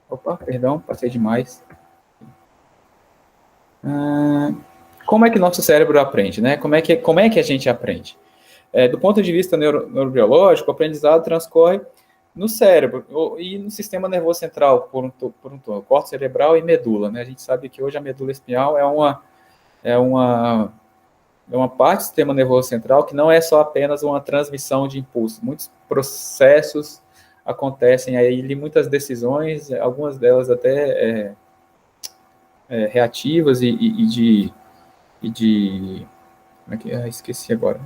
Opa, perdão, passei demais. Como é que nosso cérebro aprende, né? Como é que a gente aprende? Do ponto de vista neurobiológico, o aprendizado transcorre no cérebro e no sistema nervoso central, por um todo, córtex cerebral e medula, né? A gente sabe que hoje a medula espinhal é uma parte do sistema nervoso central que não é só apenas uma transmissão de impulso. Muitos processos acontecem aí, muitas decisões, algumas delas até reativas e de como é que esqueci agora.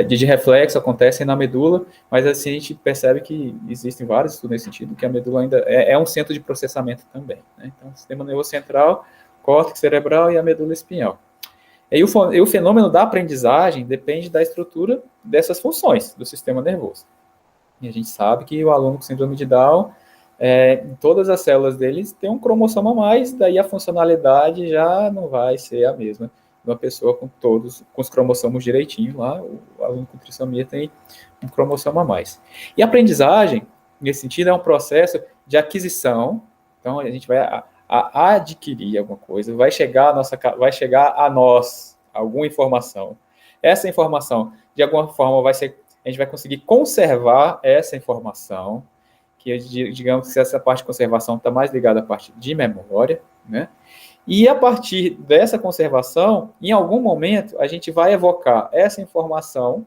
De reflexo acontecem na medula, mas assim a gente percebe que existem vários estudos nesse sentido, que a medula ainda é um centro de processamento também. Né? Então, o sistema nervoso central, córtex cerebral e a medula espinhal. E o fenômeno da aprendizagem depende da estrutura dessas funções do sistema nervoso. E a gente sabe que o aluno com síndrome de Down, em todas as células deles tem um cromossomo a mais, daí a funcionalidade já não vai ser a mesma de uma pessoa com os cromossomos direitinho lá. O aluno com trissomia tem um cromossomo a mais. E a aprendizagem, nesse sentido, é um processo de aquisição. Então, a gente vai a adquirir alguma coisa, vai chegar a nós alguma informação. Essa informação, de alguma forma, a gente vai conseguir conservar essa informação, que digamos que essa parte de conservação está mais ligada à parte de memória, né? E a partir dessa conservação, em algum momento, a gente vai evocar essa informação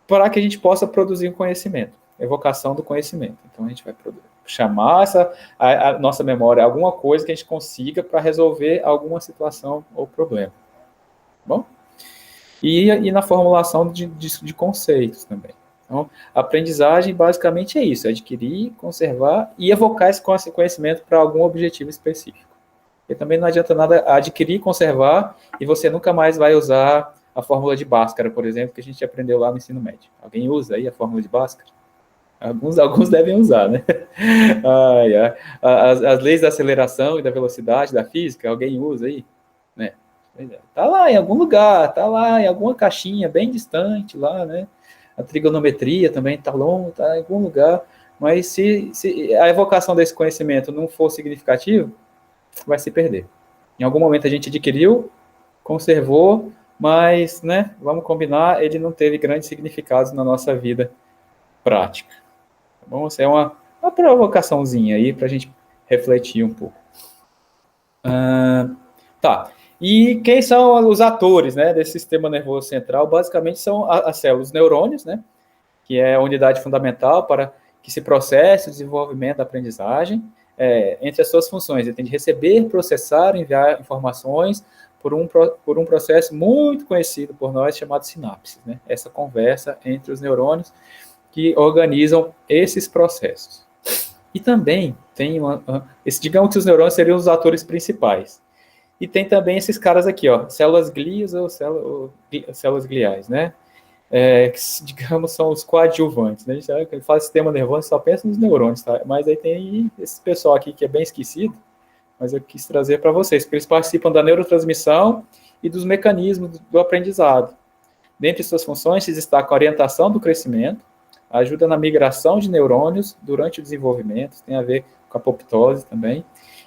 para que a gente possa produzir um conhecimento, evocação do conhecimento. Então, a gente vai chamar a nossa memória alguma coisa que a gente consiga para resolver alguma situação ou problema. Bom? E na formulação de conceitos também. Então, a aprendizagem basicamente é isso, é adquirir, conservar e evocar esse conhecimento para algum objetivo específico. E também não adianta nada adquirir, conservar, e você nunca mais vai usar a fórmula de Bhaskara, por exemplo, que a gente aprendeu lá no ensino médio. Alguém usa aí a fórmula de Bhaskara? Alguns devem usar, né? As leis da aceleração e da velocidade da física, alguém usa aí? Né? Tá lá em algum lugar, tá lá em alguma caixinha bem distante lá, né? A trigonometria também tá longe, tá em algum lugar. Mas se a evocação desse conhecimento não for significativo, vai se perder. Em algum momento a gente adquiriu, conservou, mas, né, vamos combinar, ele não teve grandes significados na nossa vida prática. Tá bom? Isso é uma provocaçãozinha aí para a gente refletir um pouco. Tá. E quem são os atores, né, desse sistema nervoso central? Basicamente são as células, os neurônios, né, que é a unidade fundamental para que se processe o desenvolvimento da aprendizagem. Entre as suas funções, ele tem de receber, processar, enviar informações por um processo muito conhecido por nós, chamado sinapse, né? Essa conversa entre os neurônios que organizam esses processos. E também tem digamos que os neurônios seriam os atores principais. E tem também esses caras aqui, ó, células glias ou células gliais, né? Que, digamos, são os coadjuvantes, né? Quando ele fala sistema nervoso, só pensa nos neurônios, tá? Mas aí tem esse pessoal aqui que é bem esquecido, mas eu quis trazer para vocês, porque eles participam da neurotransmissão e dos mecanismos do aprendizado. Dentre suas funções se destaca a orientação do crescimento, ajuda na migração de neurônios durante o desenvolvimento, tem a ver com a apoptose também,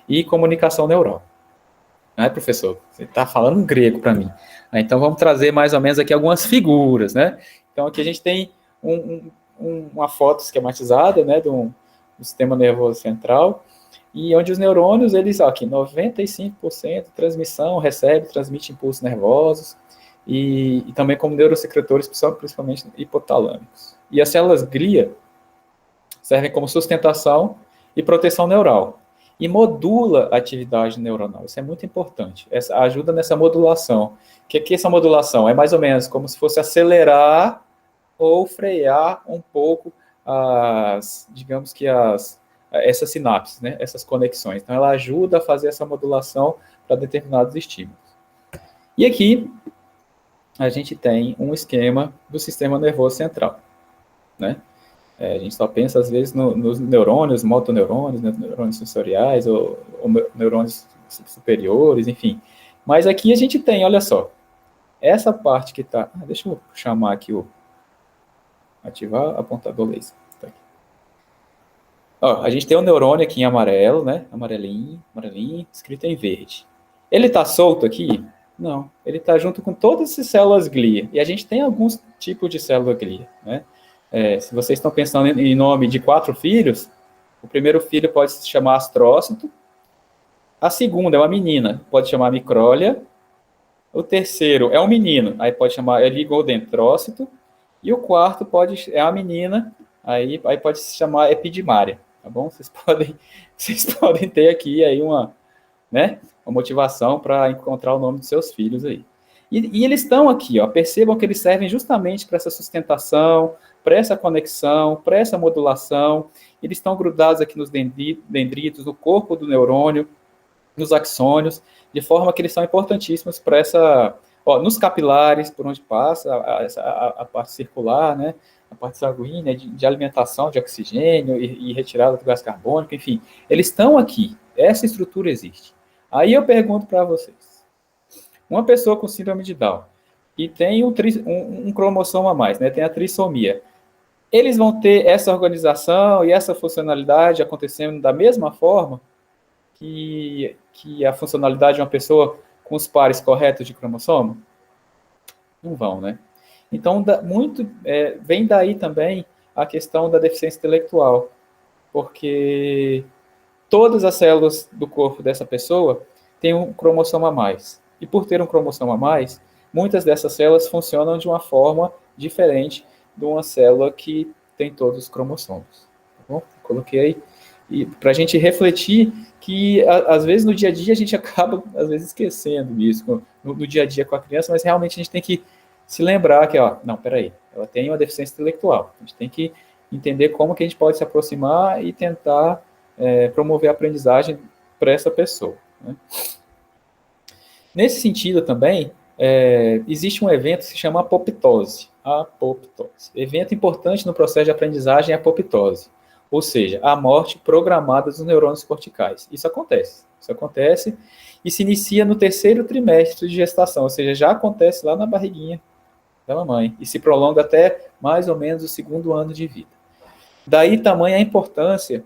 e comunicação neural. Não é, professor? Você está falando grego para mim. Então, vamos trazer mais ou menos aqui algumas figuras, né? Então, aqui a gente tem uma foto esquematizada, né, do sistema nervoso central, e onde os neurônios, eles, aqui, 95% transmissão, recebe, transmite impulsos nervosos, e também como neurosecretores, principalmente hipotalâmicos. E as células glia servem como sustentação e proteção neural. E modula a atividade neuronal. Isso é muito importante. Ajuda nessa modulação. O que é essa modulação? É mais ou menos como se fosse acelerar ou frear um pouco essas sinapses, né? Essas conexões. Então, ela ajuda a fazer essa modulação para determinados estímulos. E aqui, a gente tem um esquema do sistema nervoso central, né? A gente só pensa, às vezes, nos neurônios, motoneurônios, né, neurônios sensoriais, ou neurônios superiores, enfim. Mas aqui a gente tem, olha só, essa parte que está... deixa eu chamar aqui ativar apontador laser. Tá aqui. Ó, a gente tem o neurônio aqui em amarelo, né, amarelinho, escrito em verde. Ele está solto aqui? Não. Ele está junto com todas essas células glia. E a gente tem alguns tipos de célula glia, né? Se vocês estão pensando em nome de 4 filhos, o primeiro filho pode se chamar astrócito, a segunda é uma menina, pode chamar micrólia, o terceiro é um menino, aí pode chamar oligodendrócito, e o quarto é uma menina, aí pode se chamar epidimária, tá bom? Vocês podem ter aqui aí uma motivação para encontrar o nome dos seus filhos aí. E eles estão aqui, ó, percebam que eles servem justamente para essa sustentação, para essa conexão, para essa modulação. Eles estão grudados aqui nos dendritos, no corpo do neurônio, nos axônios, de forma que eles são importantíssimos para nos capilares, por onde passa a parte circular, né, a parte sanguínea, de alimentação de oxigênio e retirada do gás carbônico, enfim. Eles estão aqui, essa estrutura existe. Aí eu pergunto para vocês, uma pessoa com síndrome de Down, e tem um cromossomo a mais, né, tem a trissomia, eles vão ter essa organização e essa funcionalidade acontecendo da mesma forma que a funcionalidade de uma pessoa com os pares corretos de cromossomo? Não vão, né? Então, vem daí também a questão da deficiência intelectual, porque todas as células do corpo dessa pessoa têm um cromossomo a mais. E por ter um cromossomo a mais, muitas dessas células funcionam de uma forma diferente de uma célula que tem todos os cromossomos. Tá bom? Coloquei aí. e para a gente refletir que, às vezes, no dia a dia, a gente acaba, às vezes, esquecendo isso, no dia a dia com a criança, mas realmente a gente tem que se lembrar que, não, peraí, ela tem uma deficiência intelectual, a gente tem que entender como que a gente pode se aproximar e tentar promover a aprendizagem para essa pessoa, né? Nesse sentido também, existe um evento que se chama apoptose. Evento importante no processo de aprendizagem é a apoptose, ou seja, a morte programada dos neurônios corticais. Isso acontece e se inicia no 3º trimestre de gestação, ou seja, já acontece lá na barriguinha da mamãe e se prolonga até mais ou menos o 2º ano de vida. Daí tamanha a importância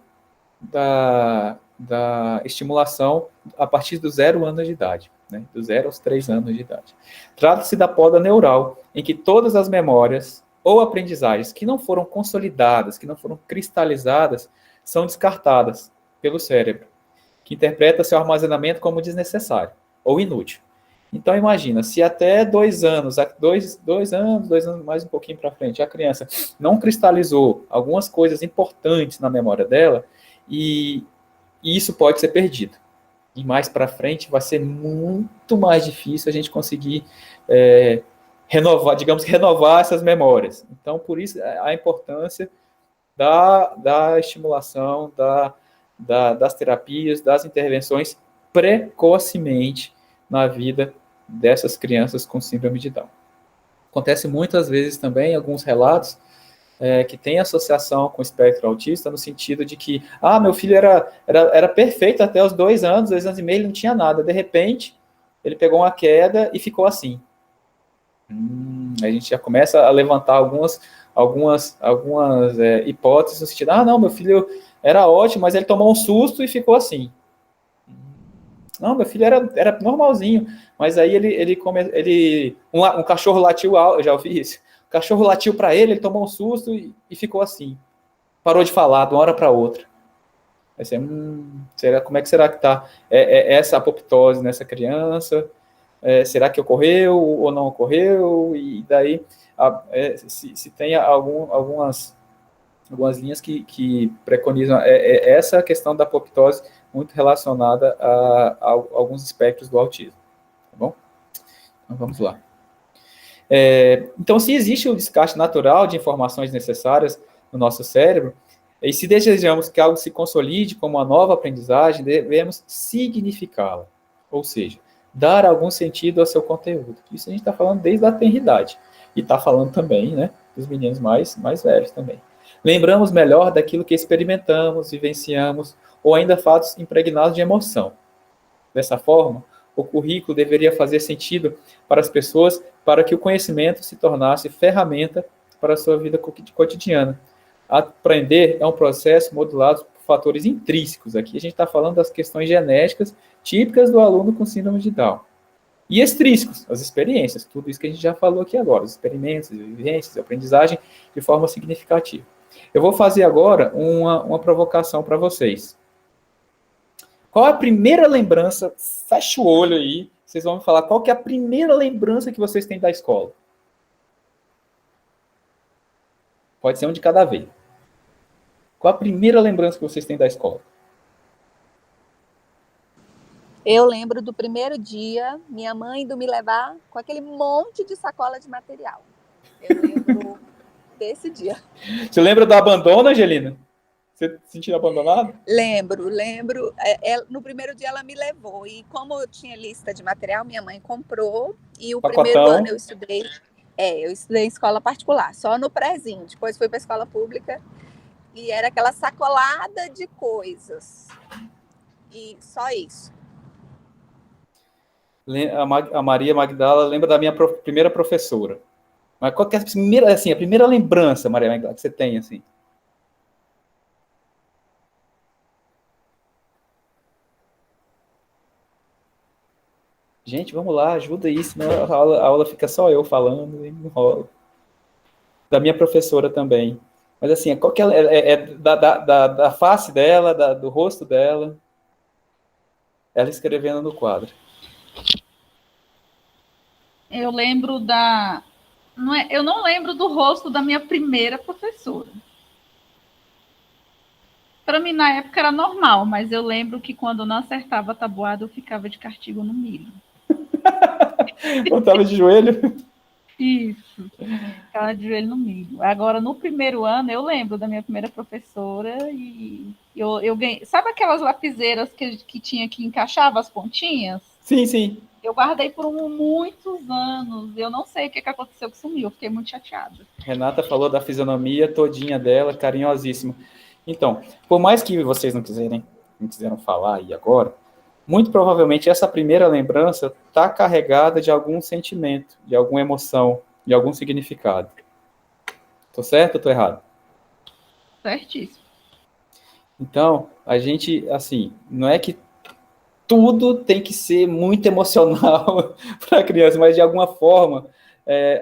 da estimulação a partir dos 0 anos de idade, né? Dos 0 aos 3 anos de idade. Trata-se da poda neural, em que todas as memórias ou aprendizagens que não foram consolidadas, que não foram cristalizadas, são descartadas pelo cérebro, que interpreta seu armazenamento como desnecessário ou inútil. Então, imagina, se até 2 anos, 2 anos, mais um pouquinho para frente, a criança não cristalizou algumas coisas importantes na memória dela, e isso pode ser perdido. E mais para frente vai ser muito mais difícil a gente conseguir renovar essas memórias. Então, por isso, a importância da estimulação, das terapias, das intervenções precocemente na vida dessas crianças com síndrome de Down. Acontece muitas vezes também, alguns relatos, que tem associação com o espectro autista, no sentido de que, meu filho era perfeito até os 2 anos, 2 anos e meio, ele não tinha nada. De repente, ele pegou uma queda e ficou assim. A gente já começa a levantar algumas hipóteses, no sentido, não, meu filho era ótimo, mas ele tomou um susto e ficou assim. Não, meu filho era normalzinho, mas aí um cachorro latiu, eu já ouvi isso, o cachorro latiu para ele tomou um susto e ficou assim. Parou de falar de uma hora para outra. Aí você, como é que será que está essa apoptose nessa criança? Será que ocorreu ou não ocorreu? E daí, se tem algumas linhas que preconizam essa questão da apoptose muito relacionada a alguns espectros do autismo. Tá bom? Então, vamos lá. Então, se existe o descarte natural de informações necessárias no nosso cérebro, e se desejamos que algo se consolide como uma nova aprendizagem, devemos significá-la, ou seja, dar algum sentido ao seu conteúdo. Isso a gente está falando desde a tenridade, e está falando também, né, dos meninos mais velhos também. Lembramos melhor daquilo que experimentamos, vivenciamos, ou ainda fatos impregnados de emoção. Dessa forma, o currículo deveria fazer sentido para as pessoas, para que o conhecimento se tornasse ferramenta para a sua vida cotidiana. Aprender é um processo modulado por fatores intrínsecos. Aqui a gente está falando das questões genéticas típicas do aluno com síndrome de Down. E extrínsecos, as experiências, tudo isso que a gente já falou aqui agora, os experimentos, as vivências, a aprendizagem de forma significativa. Eu vou fazer agora uma provocação para vocês. Qual é a primeira lembrança? Fecha o olho aí, vocês vão me falar qual que é a primeira lembrança que vocês têm da escola. Pode ser um de cada vez. Qual a primeira lembrança que vocês têm da escola? Eu lembro do primeiro dia, minha mãe indo me levar com aquele monte de sacola de material. Eu lembro desse dia. Você lembra do abandono, Angelina? Você se sentiu abandonado? Lembro. No primeiro dia ela me levou. E como eu tinha lista de material, minha mãe comprou. E o primeiro ano eu estudei em escola particular, só no prézinho. Depois fui para a escola pública. E era aquela sacolada de coisas. E só isso. A Maria Magdala lembra da minha primeira professora. Mas qual que é a primeira lembrança, Maria Magdala, que você tem, assim? Gente, vamos lá, ajuda aí, senão a aula fica só eu falando e não rola. Da minha professora também. Mas assim, qual que é da face dela, do rosto dela, ela escrevendo no quadro. Eu lembro eu não lembro do rosto da minha primeira professora. Para mim, na época, era normal, mas eu lembro que quando eu não acertava a tabuada, eu ficava de castigo no milho. Botava de joelho? Isso, ficava de joelho no milho. Agora, no primeiro ano, eu lembro da minha primeira professora e eu ganhei. Sabe aquelas lapiseiras que tinha que encaixava as pontinhas? Sim, sim. Eu guardei por muitos anos. Eu não sei o que aconteceu que sumiu. Eu fiquei muito chateada. Renata falou da fisionomia todinha dela, carinhosíssima. Então, por mais que vocês não quiseram falar aí agora, muito provavelmente essa primeira lembrança está carregada de algum sentimento, de alguma emoção, de algum significado. Tô certo ou tô errado? Certíssimo. Então, a gente, assim, não é que tudo tem que ser muito emocional para a criança, mas de alguma forma,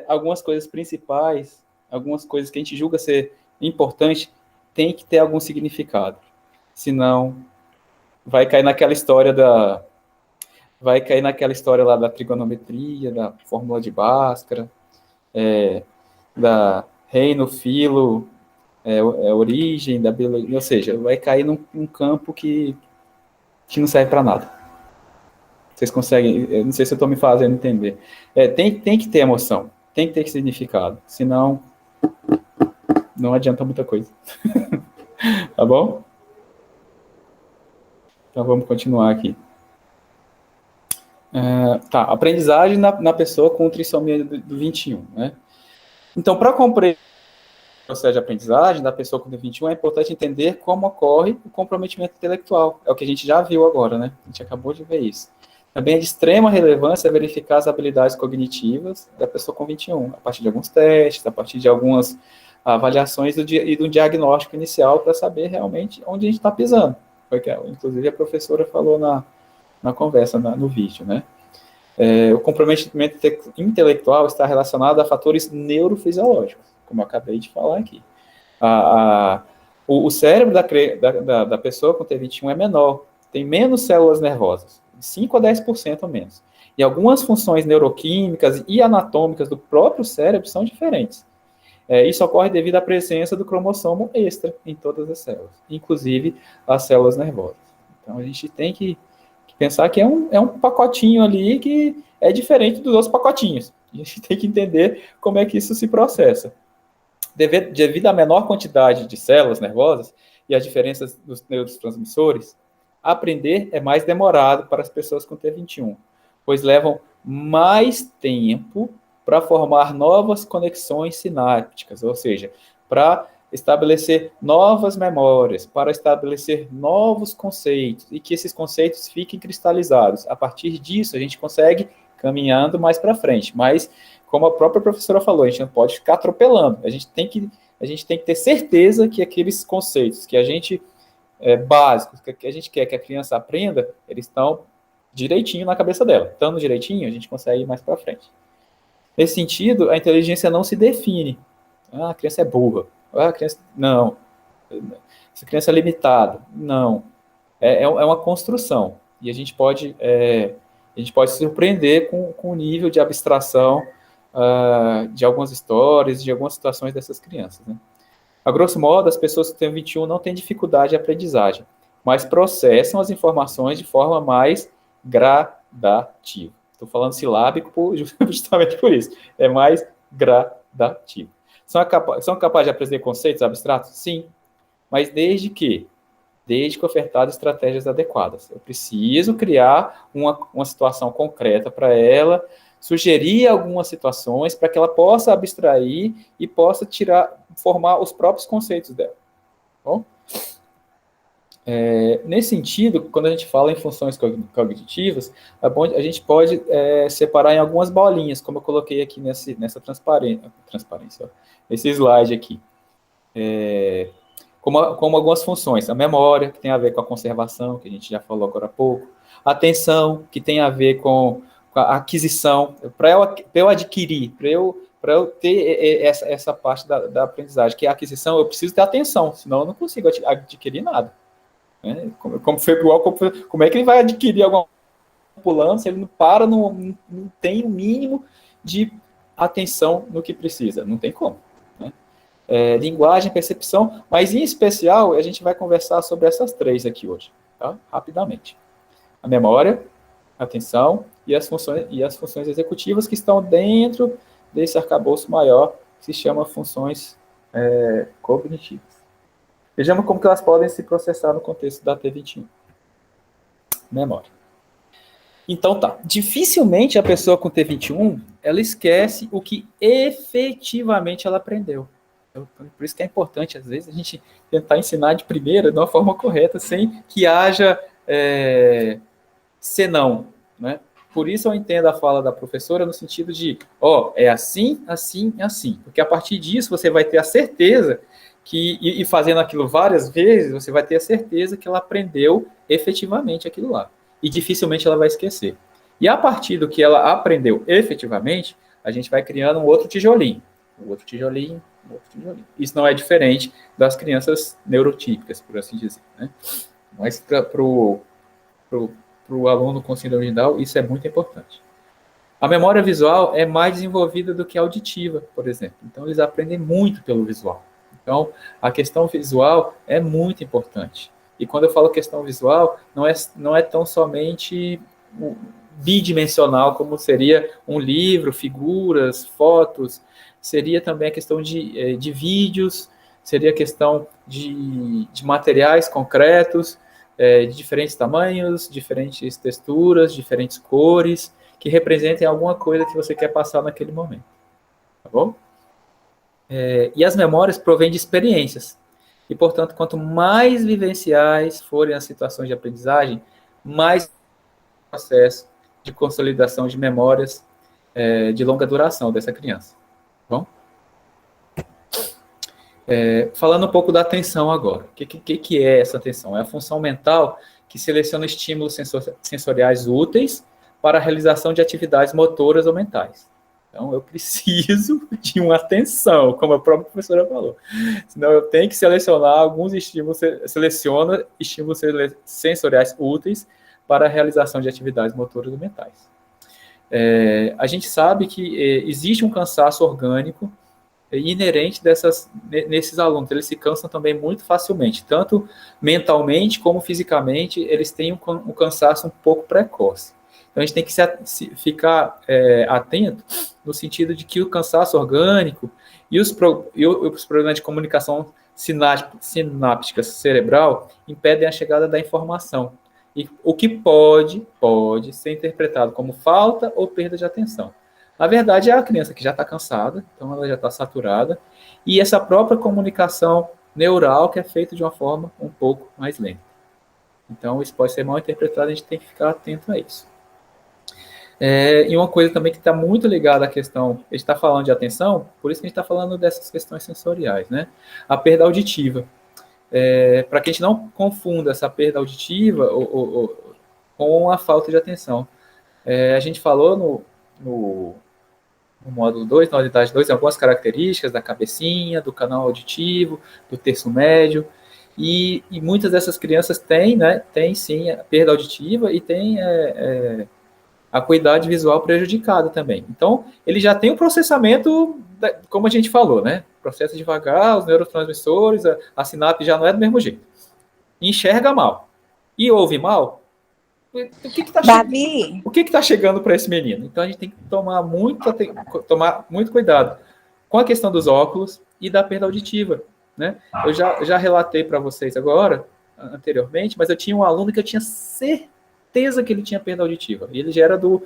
algumas coisas principais, algumas coisas que a gente julga ser importante, tem que ter algum significado. Senão, vai cair naquela história lá da trigonometria, da fórmula de Bhaskara, da reino, filo, origem, da biologia, ou seja, vai cair num campo que não serve para nada. Vocês conseguem, eu não sei se eu estou me fazendo entender. Tem que ter emoção, tem que ter significado, senão não adianta muita coisa. Tá bom? Então vamos continuar aqui. Aprendizagem na pessoa com trissomia do 21, né? Então, para compreender o processo de aprendizagem da pessoa com 21, é importante entender como ocorre o comprometimento intelectual. É o que a gente já viu agora, né? A gente acabou de ver isso. Também é de extrema relevância verificar as habilidades cognitivas da pessoa com 21, a partir de alguns testes, a partir de algumas avaliações e do diagnóstico inicial para saber realmente onde a gente está pisando. Porque, inclusive, a professora falou na conversa, no vídeo, né? O comprometimento intelectual está relacionado a fatores neurofisiológicos, como eu acabei de falar aqui. O cérebro da pessoa com T21 é menor, tem menos células nervosas, 5 a 10% menos. E algumas funções neuroquímicas e anatômicas do próprio cérebro são diferentes. Isso ocorre devido à presença do cromossomo extra em todas as células, inclusive as células nervosas. Então, a gente tem que pensar que é um pacotinho ali que é diferente dos outros pacotinhos. A gente tem que entender como é que isso se processa. Devido à menor quantidade de células nervosas e às diferenças dos neurotransmissores, aprender é mais demorado para as pessoas com T21, pois levam mais tempo para formar novas conexões sinápticas, ou seja, para estabelecer novas memórias, para estabelecer novos conceitos, e que esses conceitos fiquem cristalizados. A partir disso, a gente consegue caminhando mais para frente. Mas, como a própria professora falou, a gente não pode ficar atropelando. A gente tem que ter certeza que aqueles conceitos que a gente, básicos, que a gente quer que a criança aprenda, eles estão direitinho na cabeça dela. Estando direitinho, a gente consegue ir mais para frente. Nesse sentido, a inteligência não se define. A criança é burra. Não. Essa criança é limitada. Não. É uma construção. E a gente pode se surpreender com o nível de abstração de algumas histórias, de algumas situações dessas crianças, né? A grosso modo, as pessoas que têm 21 não têm dificuldade de aprendizagem, mas processam as informações de forma mais gradativa. Estou falando silábico justamente por isso. É mais gradativo. São capazes de aprender conceitos abstratos? Sim. Mas desde que ofertadas estratégias adequadas. Eu preciso criar uma situação concreta para ela, sugerir algumas situações para que ela possa abstrair e possa formar os próprios conceitos dela. Bom? Nesse sentido, quando a gente fala em funções cognitivas, a gente pode separar em algumas bolinhas, como eu coloquei aqui nessa transparência, esse slide aqui. Como algumas funções. A memória, que tem a ver com a conservação, que a gente já falou agora há pouco. A atenção, que tem a ver com a aquisição. Para eu adquirir, para eu ter essa parte da aprendizagem, que é a aquisição, eu preciso ter atenção, senão eu não consigo adquirir nada. Como é que ele vai adquirir alguma pulando se ele não tem o mínimo de atenção no que precisa? Não tem como. Né? linguagem, percepção, mas em especial a gente vai conversar sobre essas 3 aqui hoje, tá? Rapidamente. A memória, a atenção e as funções executivas que estão dentro desse arcabouço maior que se chama funções cognitivas. Vejamos como que elas podem se processar no contexto da T21. Memória. Então tá, dificilmente a pessoa com T21, ela esquece o que efetivamente ela aprendeu. Então, por isso que é importante, às vezes, a gente tentar ensinar de primeira, de uma forma correta, sem que haja senão, né? Por isso eu entendo a fala da professora no sentido de, é assim, assim, assim. Porque a partir disso você vai ter a certeza que, e fazendo aquilo várias vezes, você vai ter a certeza que ela aprendeu efetivamente aquilo lá. E dificilmente ela vai esquecer. E a partir do que ela aprendeu efetivamente, a gente vai criando um outro tijolinho. Um outro tijolinho, um outro tijolinho. Isso não é diferente das crianças neurotípicas, por assim dizer, né? Mas para o aluno com síndrome de Down, isso é muito importante. A memória visual é mais desenvolvida do que a auditiva, por exemplo. Então, eles aprendem muito pelo visual. Então, a questão visual é muito importante. E quando eu falo questão visual, não é tão somente bidimensional, como seria um livro, figuras, fotos. Seria também a questão de vídeos, seria a questão de materiais concretos, de diferentes tamanhos, diferentes texturas, diferentes cores, que representem alguma coisa que você quer passar naquele momento. Tá bom? E as memórias provêm de experiências. E, portanto, quanto mais vivenciais forem as situações de aprendizagem, mais processo de consolidação de memórias de longa duração dessa criança. Tá bom? Falando um pouco da atenção agora. O que é essa atenção? É a função mental que seleciona estímulos sensoriais úteis para a realização de atividades motoras ou mentais. Então, eu preciso de uma atenção, como a própria professora falou. Senão, eu tenho que selecionar alguns estímulos, seleciona estímulos sensoriais úteis para a realização de atividades motoras ou mentais. A gente sabe que existe um cansaço orgânico inerente nesses alunos. Eles se cansam também muito facilmente, tanto mentalmente como fisicamente, eles têm um cansaço um pouco precoce. Então, a gente tem que ficar atento no sentido de que o cansaço orgânico e os problemas de comunicação sináptica cerebral impedem a chegada da informação. E o que pode ser interpretado como falta ou perda de atenção. Na verdade, é a criança que já está cansada, então ela já está saturada, e essa própria comunicação neural que é feita de uma forma um pouco mais lenta. Então, isso pode ser mal interpretado, a gente tem que ficar atento a isso. E uma coisa também que está muito ligada à questão, a gente está falando de atenção, por isso que a gente está falando dessas questões sensoriais, né? A perda auditiva. Para que a gente não confunda essa perda auditiva com a falta de atenção. A gente falou no módulo 2, na unidade 2, algumas características da cabecinha, do canal auditivo, do terço médio, e muitas dessas crianças têm sim a perda auditiva e têm a acuidade visual prejudicada também. Então, ele já tem o processamento, como a gente falou, né? Processa devagar, os neurotransmissores, a sinapse já não é do mesmo jeito. Enxerga mal. E ouve mal. O que está chegando para esse menino? Então, a gente tem que tomar muito cuidado com a questão dos óculos e da perda auditiva, né? Eu já relatei para vocês agora, anteriormente, mas eu tinha um aluno que eu tinha certeza que ele tinha perda auditiva. Ele já era do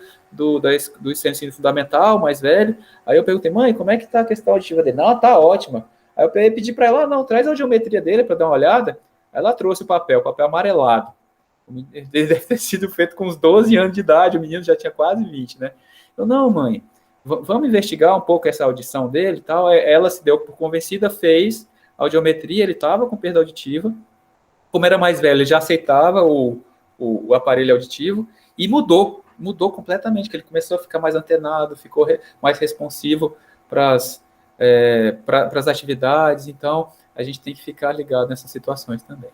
ensino fundamental, mais velho. Aí eu perguntei, mãe, como é que está a questão auditiva dele? Não, tá ótima. Aí eu pedi para ela, não, traz a audiometria dele para dar uma olhada. Aí ela trouxe o papel amarelado. Ele deve ter sido feito com uns 12 anos de idade, o menino já tinha quase 20, né? Eu, não, mãe, vamos investigar um pouco essa audição dele e tal. Ela se deu por convencida, fez a audiometria, ele estava com perda auditiva. Como era mais velho, ele já aceitava o aparelho auditivo e mudou completamente, que ele começou a ficar mais antenado, ficou mais responsivo para as atividades. Então, a gente tem que ficar ligado nessas situações também.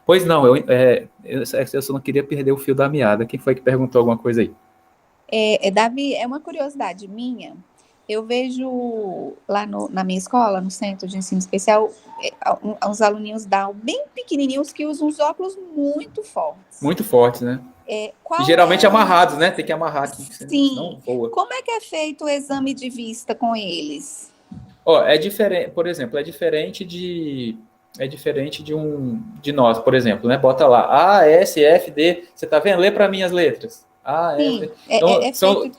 Pois não, eu só não queria perder o fio da meada. Quem foi que perguntou alguma coisa aí? Davi, é uma curiosidade minha. Eu vejo lá na minha escola, no Centro de Ensino Especial, uns aluninhos Down bem pequenininhos que usam uns óculos muito fortes. Muito fortes, né? E geralmente amarrados, né? Tem que amarrar aqui, senão voa. Como é que é feito o exame de vista com eles? É diferente, por exemplo, é diferente de nós, por exemplo, né? Bota lá A, S, F, D. Você tá vendo? Lê para mim as letras. A, Sim, F. Então,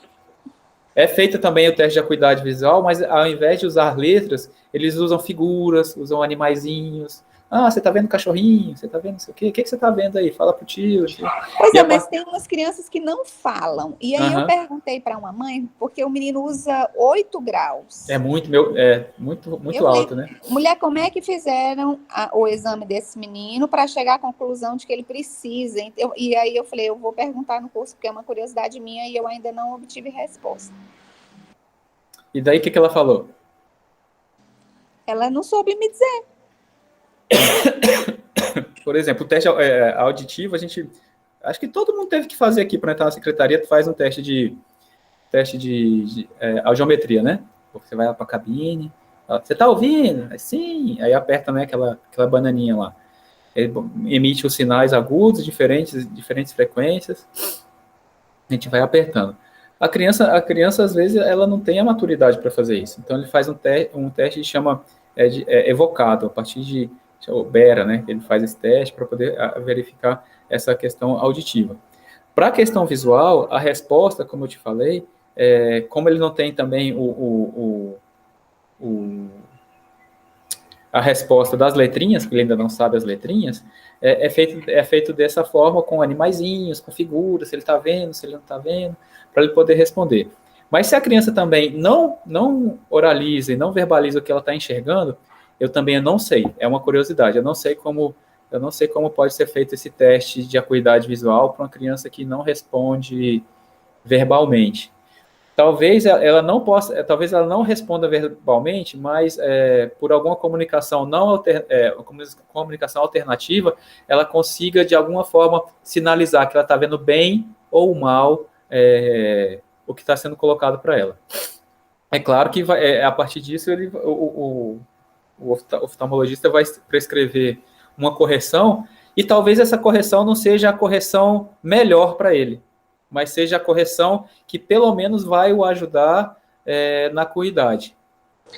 é feito também o teste de acuidade visual, mas ao invés de usar letras, eles usam figuras, usam animaizinhos. Você tá vendo cachorrinho? Você tá vendo não sei o quê? O que você tá vendo aí? Fala pro tio. Pois mas tem umas crianças que não falam. E aí eu perguntei para uma mãe, porque o menino usa 8 graus. É muito alto, né? Mulher, como é que fizeram o exame desse menino para chegar à conclusão de que ele precisa? E aí eu falei, eu vou perguntar no curso, porque é uma curiosidade minha e eu ainda não obtive resposta. E daí o que ela falou? Ela não soube me dizer. Por exemplo, o teste auditivo, acho que todo mundo teve que fazer aqui para entrar na secretaria. Tu faz um teste de audiometria, né? Você vai lá para a cabine, você tá ouvindo? Sim. Aí aperta, né, aquela bananinha lá. Ele emite os sinais agudos, diferentes frequências. A gente vai apertando. A criança às vezes, ela não tem a maturidade para fazer isso. Então, ele faz um teste que chama evocado, a partir de o Bera, né? Ele faz esse teste para poder verificar essa questão auditiva. Para a questão visual, a resposta, como eu te falei, como ele não tem também a resposta das letrinhas, que ele ainda não sabe as letrinhas, é feito dessa forma, com animaizinhos, com figuras, se ele está vendo, se ele não está vendo, para ele poder responder. Mas se a criança também não oraliza e não verbaliza o que ela está enxergando, eu também não sei, é uma curiosidade, eu não sei como pode ser feito esse teste de acuidade visual para uma criança que não responde verbalmente. Talvez ela não responda verbalmente, mas por alguma comunicação comunicação alternativa, ela consiga de alguma forma sinalizar que ela está vendo bem ou mal o que está sendo colocado para ela. É claro que a partir disso o oftalmologista vai prescrever uma correção, e talvez essa correção não seja a correção melhor para ele, mas seja a correção que pelo menos vai o ajudar na acuidade.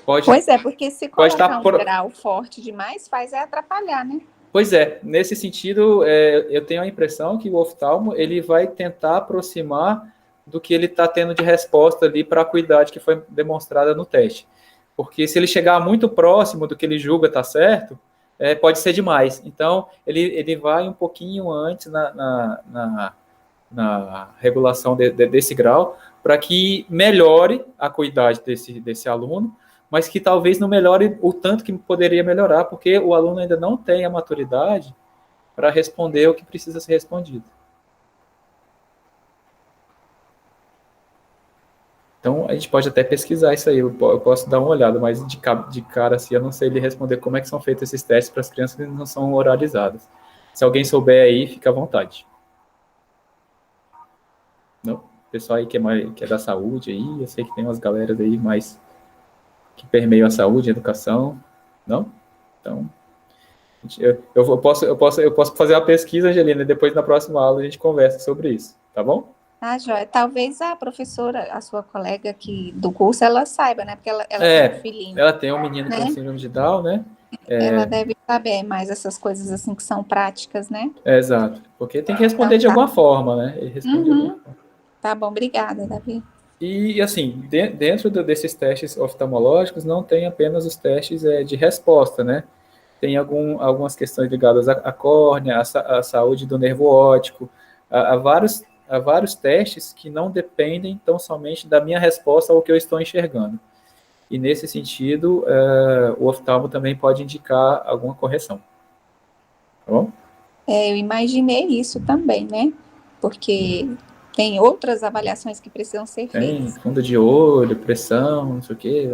Pois é, porque se colocar um grau forte demais, faz atrapalhar, né? Pois é, nesse sentido, eu tenho a impressão que o oftalmo ele vai tentar aproximar do que ele está tendo de resposta ali para a acuidade que foi demonstrada no teste. Porque se ele chegar muito próximo do que ele julga estar certo, pode ser demais. Então, ele vai um pouquinho antes na regulação desse grau, para que melhore a acuidade desse aluno, mas que talvez não melhore o tanto que poderia melhorar, porque o aluno ainda não tem a maturidade para responder o que precisa ser respondido. Então, a gente pode até pesquisar isso aí, eu posso dar uma olhada, mas de cara, assim, eu não sei lhe responder como é que são feitos esses testes para as crianças que não são oralizadas. Se alguém souber aí, fica à vontade. Não? O pessoal aí que é da saúde aí, eu sei que tem umas galeras aí mais que permeiam a saúde, a educação, não? Então, eu posso fazer uma pesquisa, Angelina, e depois na próxima aula a gente conversa sobre isso, tá bom? Joia. Talvez a professora, a sua colega aqui do curso, ela saiba, né? Porque ela tem um filhinho. Ela tem um menino com síndrome de Down, né? Ela deve saber mais essas coisas assim que são práticas, né? Exato. Porque tem que responder de alguma forma, né? Ele responde de alguma forma. Tá bom, obrigada, Davi. E, assim, dentro desses testes oftalmológicos, não tem apenas os testes de resposta, né? Tem algumas questões ligadas à córnea, à saúde do nervo óptico, a vários testes que não dependem tão somente da minha resposta ao que eu estou enxergando. E, nesse sentido, o oftalmo também pode indicar alguma correção. Tá bom? Eu imaginei isso também, né? Porque tem outras avaliações que precisam ser feitas. Tem fundo de olho, pressão, não sei o quê.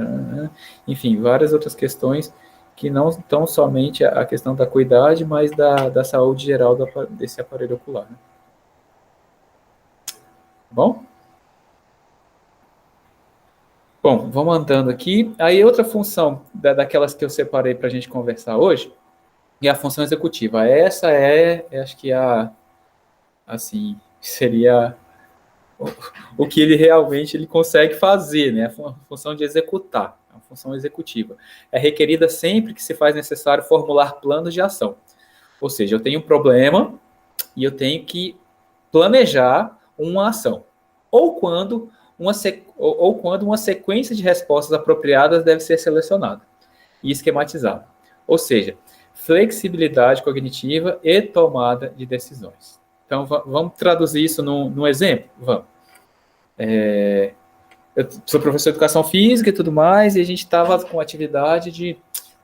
Enfim, várias outras questões que não estão somente a questão da acuidade, mas da saúde geral desse aparelho ocular. Né? Bom? Bom, vamos andando aqui. Aí outra função daquelas que eu separei para a gente conversar hoje é a função executiva. Essa acho que assim, seria o que ele realmente consegue fazer, né? A função de executar, a função executiva. É requerida sempre que se faz necessário formular planos de ação. Ou seja, eu tenho um problema e eu tenho que planejar uma ação. Ou quando uma sequência de respostas apropriadas deve ser selecionada e esquematizada. Ou seja, flexibilidade cognitiva e tomada de decisões. Então, vamos traduzir isso num exemplo? Vamos. Eu sou professor de educação física e tudo mais, e a gente estava com a atividade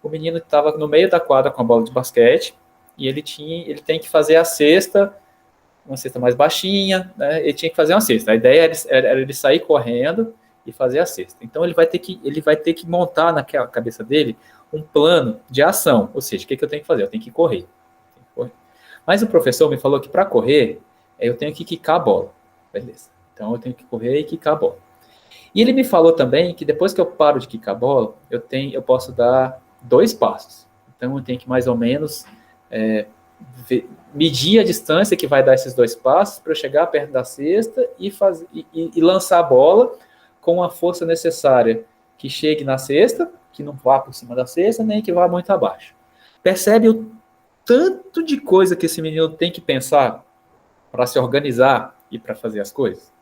o menino estava no meio da quadra com a bola de basquete, e ele tem que fazer a cesta, uma cesta mais baixinha, né? Ele tinha que fazer uma cesta. A ideia era ele sair correndo e fazer a cesta. Então ele vai ter que montar na cabeça dele um plano de ação. Ou seja, o que eu tenho que fazer? Eu tenho que correr. Mas o professor me falou que para correr, eu tenho que quicar a bola. Beleza. Então eu tenho que correr e quicar a bola. E ele me falou também que depois que eu paro de quicar a bola, eu posso dar 2 passos. Então eu tenho que mais ou menos medir a distância que vai dar esses 2 passos para eu chegar perto da cesta e lançar a bola com a força necessária que chegue na cesta, que não vá por cima da cesta, nem que vá muito abaixo. Percebe o tanto de coisa que esse menino tem que pensar para se organizar e para fazer as coisas?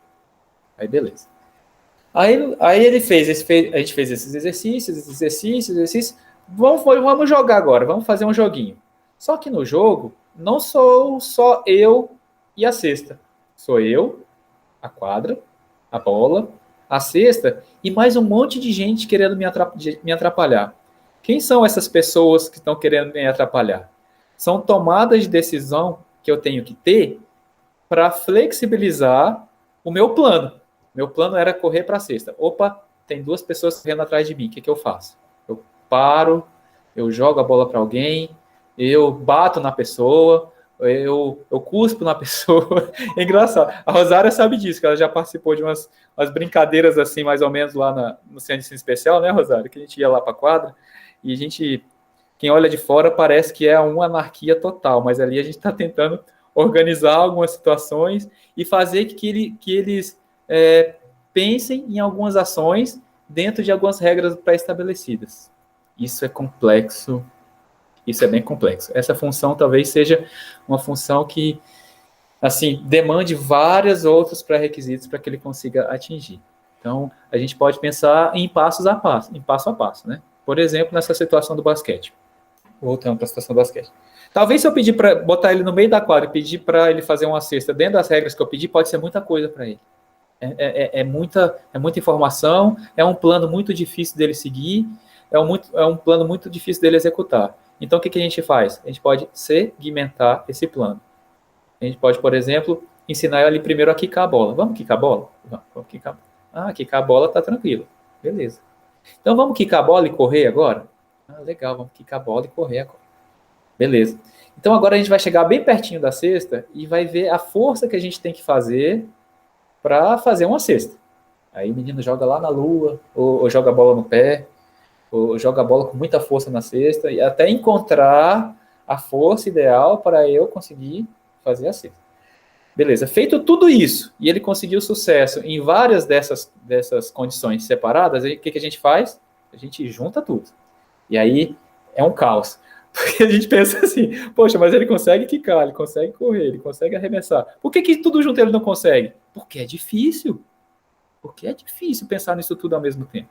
Aí beleza. Aí a gente fez esses exercícios. Vamos jogar agora, vamos fazer um joguinho. Só que no jogo, não sou só eu e a cesta. Sou eu, a quadra, a bola, a cesta e mais um monte de gente querendo me atrapalhar. Quem são essas pessoas que estão querendo me atrapalhar? São tomadas de decisão que eu tenho que ter para flexibilizar o meu plano. Meu plano era correr para a cesta. Opa, tem 2 pessoas correndo atrás de mim. O que eu faço? Eu paro, eu jogo a bola para alguém, eu bato na pessoa, eu cuspo na pessoa. É engraçado. A Rosária sabe disso, que ela já participou de umas brincadeiras assim, mais ou menos, lá no Centro de Ensino Especial, né, Rosária? Que a gente ia lá para a quadra e quem olha de fora parece que é uma anarquia total, mas ali a gente está tentando organizar algumas situações e fazer que eles pensem em algumas ações dentro de algumas regras pré-estabelecidas. Isso é complexo. Isso é bem complexo. Essa função talvez seja uma função que, assim, demande vários outros pré-requisitos para que ele consiga atingir. Então, a gente pode pensar em passo a passo, né? Por exemplo, nessa situação do basquete. Voltando para a situação do basquete. Talvez se eu pedir para botar ele no meio da quadra e pedir para ele fazer uma cesta dentro das regras que eu pedi, pode ser muita coisa para ele. É muita informação, é um plano muito difícil dele seguir, é um plano muito difícil dele executar. Então, o que a gente faz? A gente pode segmentar esse plano. A gente pode, por exemplo, ensinar ele primeiro a quicar a bola. Vamos quicar a bola? Vamos quicar. Quicar a bola está tranquilo. Beleza. Então, vamos quicar a bola e correr agora? Legal, vamos quicar a bola e correr agora. Beleza. Então, agora a gente vai chegar bem pertinho da cesta e vai ver a força que a gente tem que fazer para fazer uma cesta. Aí o menino joga lá na lua, ou joga a bola no pé, ou joga a bola com muita força na cesta, e até encontrar a força ideal para eu conseguir fazer a cesta. Beleza, feito tudo isso, e ele conseguiu sucesso em várias dessas condições separadas, aí o que a gente faz? A gente junta tudo. E aí é um caos. Porque a gente pensa assim, poxa, mas ele consegue quicar, ele consegue correr, ele consegue arremessar. Por que tudo junto ele não consegue? Porque é difícil. Porque é difícil pensar nisso tudo ao mesmo tempo.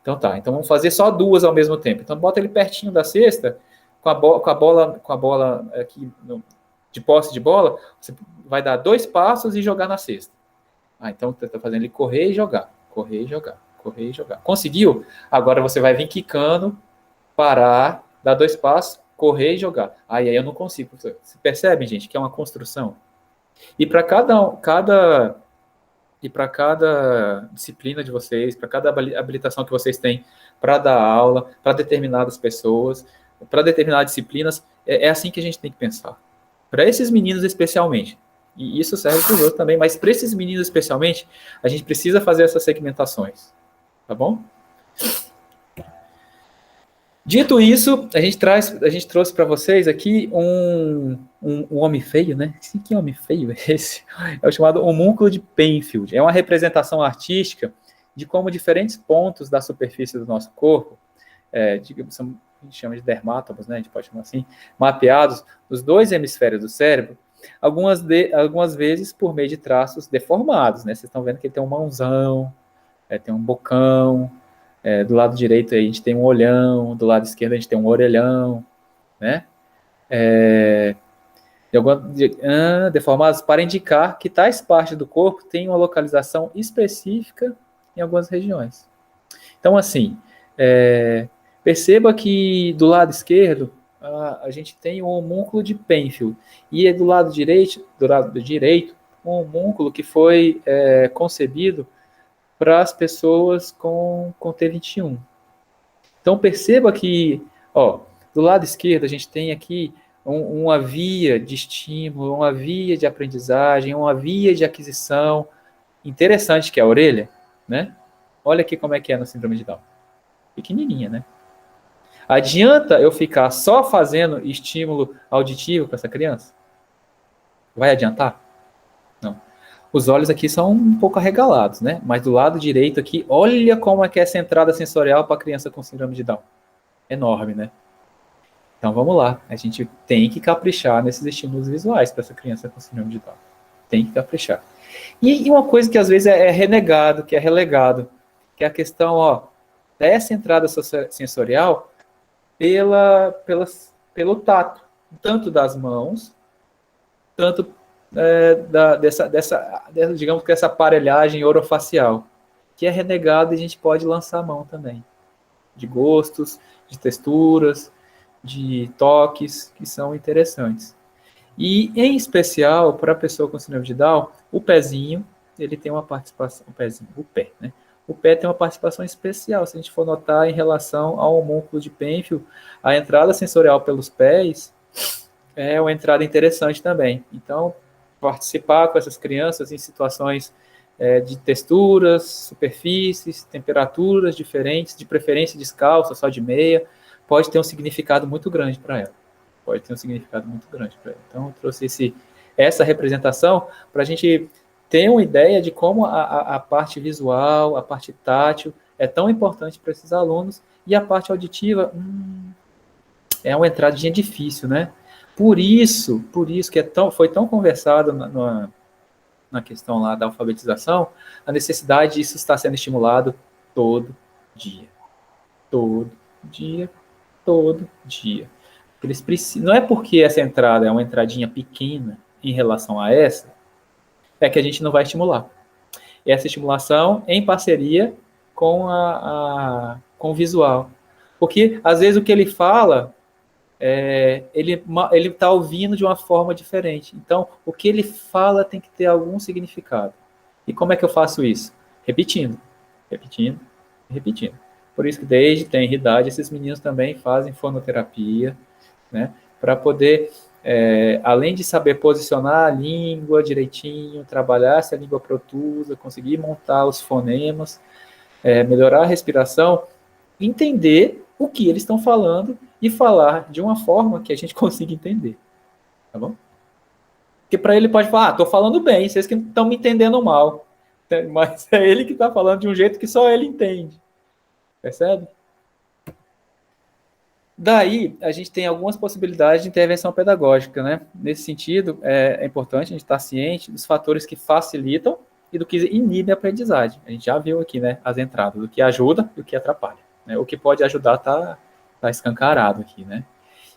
Então então vamos fazer só 2 ao mesmo tempo. Então bota ele pertinho da cesta, com a bola aqui de posse de bola, você vai dar 2 passos e jogar na cesta. Então você está fazendo ele correr e jogar, correr e jogar, correr e jogar. Conseguiu? Agora você vai vir quicando, parar, dar 2 passos, correr e jogar. Aí eu não consigo. Você percebe, gente, que é uma construção? E para cada disciplina de vocês, para cada habilitação que vocês têm para dar aula, para determinadas pessoas, para determinadas disciplinas, é assim que a gente tem que pensar. Para esses meninos especialmente, e isso serve para os outros também, mas para esses meninos especialmente, a gente precisa fazer essas segmentações. tá bom? Dito isso, a gente trouxe para vocês aqui um homem feio, né? Que homem feio é esse? É o chamado homúnculo de Penfield. É uma representação artística de como diferentes pontos da superfície do nosso corpo, digamos, a gente chama de dermátomos, né? A gente pode chamar assim, mapeados nos 2 hemisférios do cérebro, algumas vezes por meio de traços deformados, né? Vocês estão vendo que ele tem um mãozão, tem um bocão. Do lado direito a gente tem um olhão, do lado esquerdo a gente tem um orelhão, né? Deformados para indicar que tais partes do corpo têm uma localização específica em algumas regiões. Então, assim, perceba que do lado esquerdo a gente tem o homúnculo de Penfield e do lado direito um homúnculo que foi concebido para as pessoas com T21. Então, perceba que, do lado esquerdo, a gente tem aqui uma via de estímulo, uma via de aprendizagem, uma via de aquisição interessante, que é a orelha, né? Olha aqui como é que é no síndrome de Down. Pequenininha, né? Adianta eu ficar só fazendo estímulo auditivo para essa criança? Vai adiantar? Não. Os olhos aqui são um pouco arregalados, né? Mas do lado direito aqui, olha como é que é essa entrada sensorial para a criança com síndrome de Down. Enorme, né? Então vamos lá. A gente tem que caprichar nesses estímulos visuais para essa criança com síndrome de Down. Tem que caprichar. E uma coisa que às vezes é renegado, que é relegado, que é a questão, dessa entrada sensorial pelo tato, tanto das mãos, tanto digamos que essa aparelhagem orofacial, que é renegado, e a gente pode lançar a mão também, de gostos, de texturas, de toques, que são interessantes. E, em especial, para a pessoa com síndrome de Down, o pezinho, ele tem uma participação, o pé, né? O pé tem uma participação especial, se a gente for notar em relação ao homúnculo de Penfield, a entrada sensorial pelos pés é uma entrada interessante também. Então, participar com essas crianças em situações de texturas, superfícies, temperaturas diferentes, de preferência descalça, só de meia, pode ter um significado muito grande para ela. Então, eu trouxe essa representação para a gente ter uma ideia de como a parte visual, a parte tátil é tão importante para esses alunos, e a parte auditiva é uma entradinha difícil, né? Por isso que foi tão conversado na questão lá da alfabetização, a necessidade disso estar sendo estimulado todo dia. Todo dia. Eles precisam, não é porque essa entrada é uma entradinha pequena em relação a essa, é que a gente não vai estimular. Essa estimulação em parceria com com o visual. Porque, às vezes, o que ele fala, ele está ouvindo de uma forma diferente. Então, o que ele fala tem que ter algum significado. E como é que eu faço isso? Repetindo. Por isso que, desde tenra idade, esses meninos também fazem fonoterapia, né, para poder, além de saber posicionar a língua direitinho, trabalhar essa língua protusa, conseguir montar os fonemas, melhorar a respiração, entender o que eles estão falando e falar de uma forma que a gente consiga entender, tá bom? Porque para ele pode falar, estou falando bem, vocês que estão me entendendo mal, mas é ele que está falando de um jeito que só ele entende, percebe? Daí, a gente tem algumas possibilidades de intervenção pedagógica, né? Nesse sentido, é importante a gente estar ciente dos fatores que facilitam e do que inibe a aprendizagem. A gente já viu aqui, né, as entradas, do que ajuda e o que atrapalha, né? O que pode ajudar está escancarado aqui, né?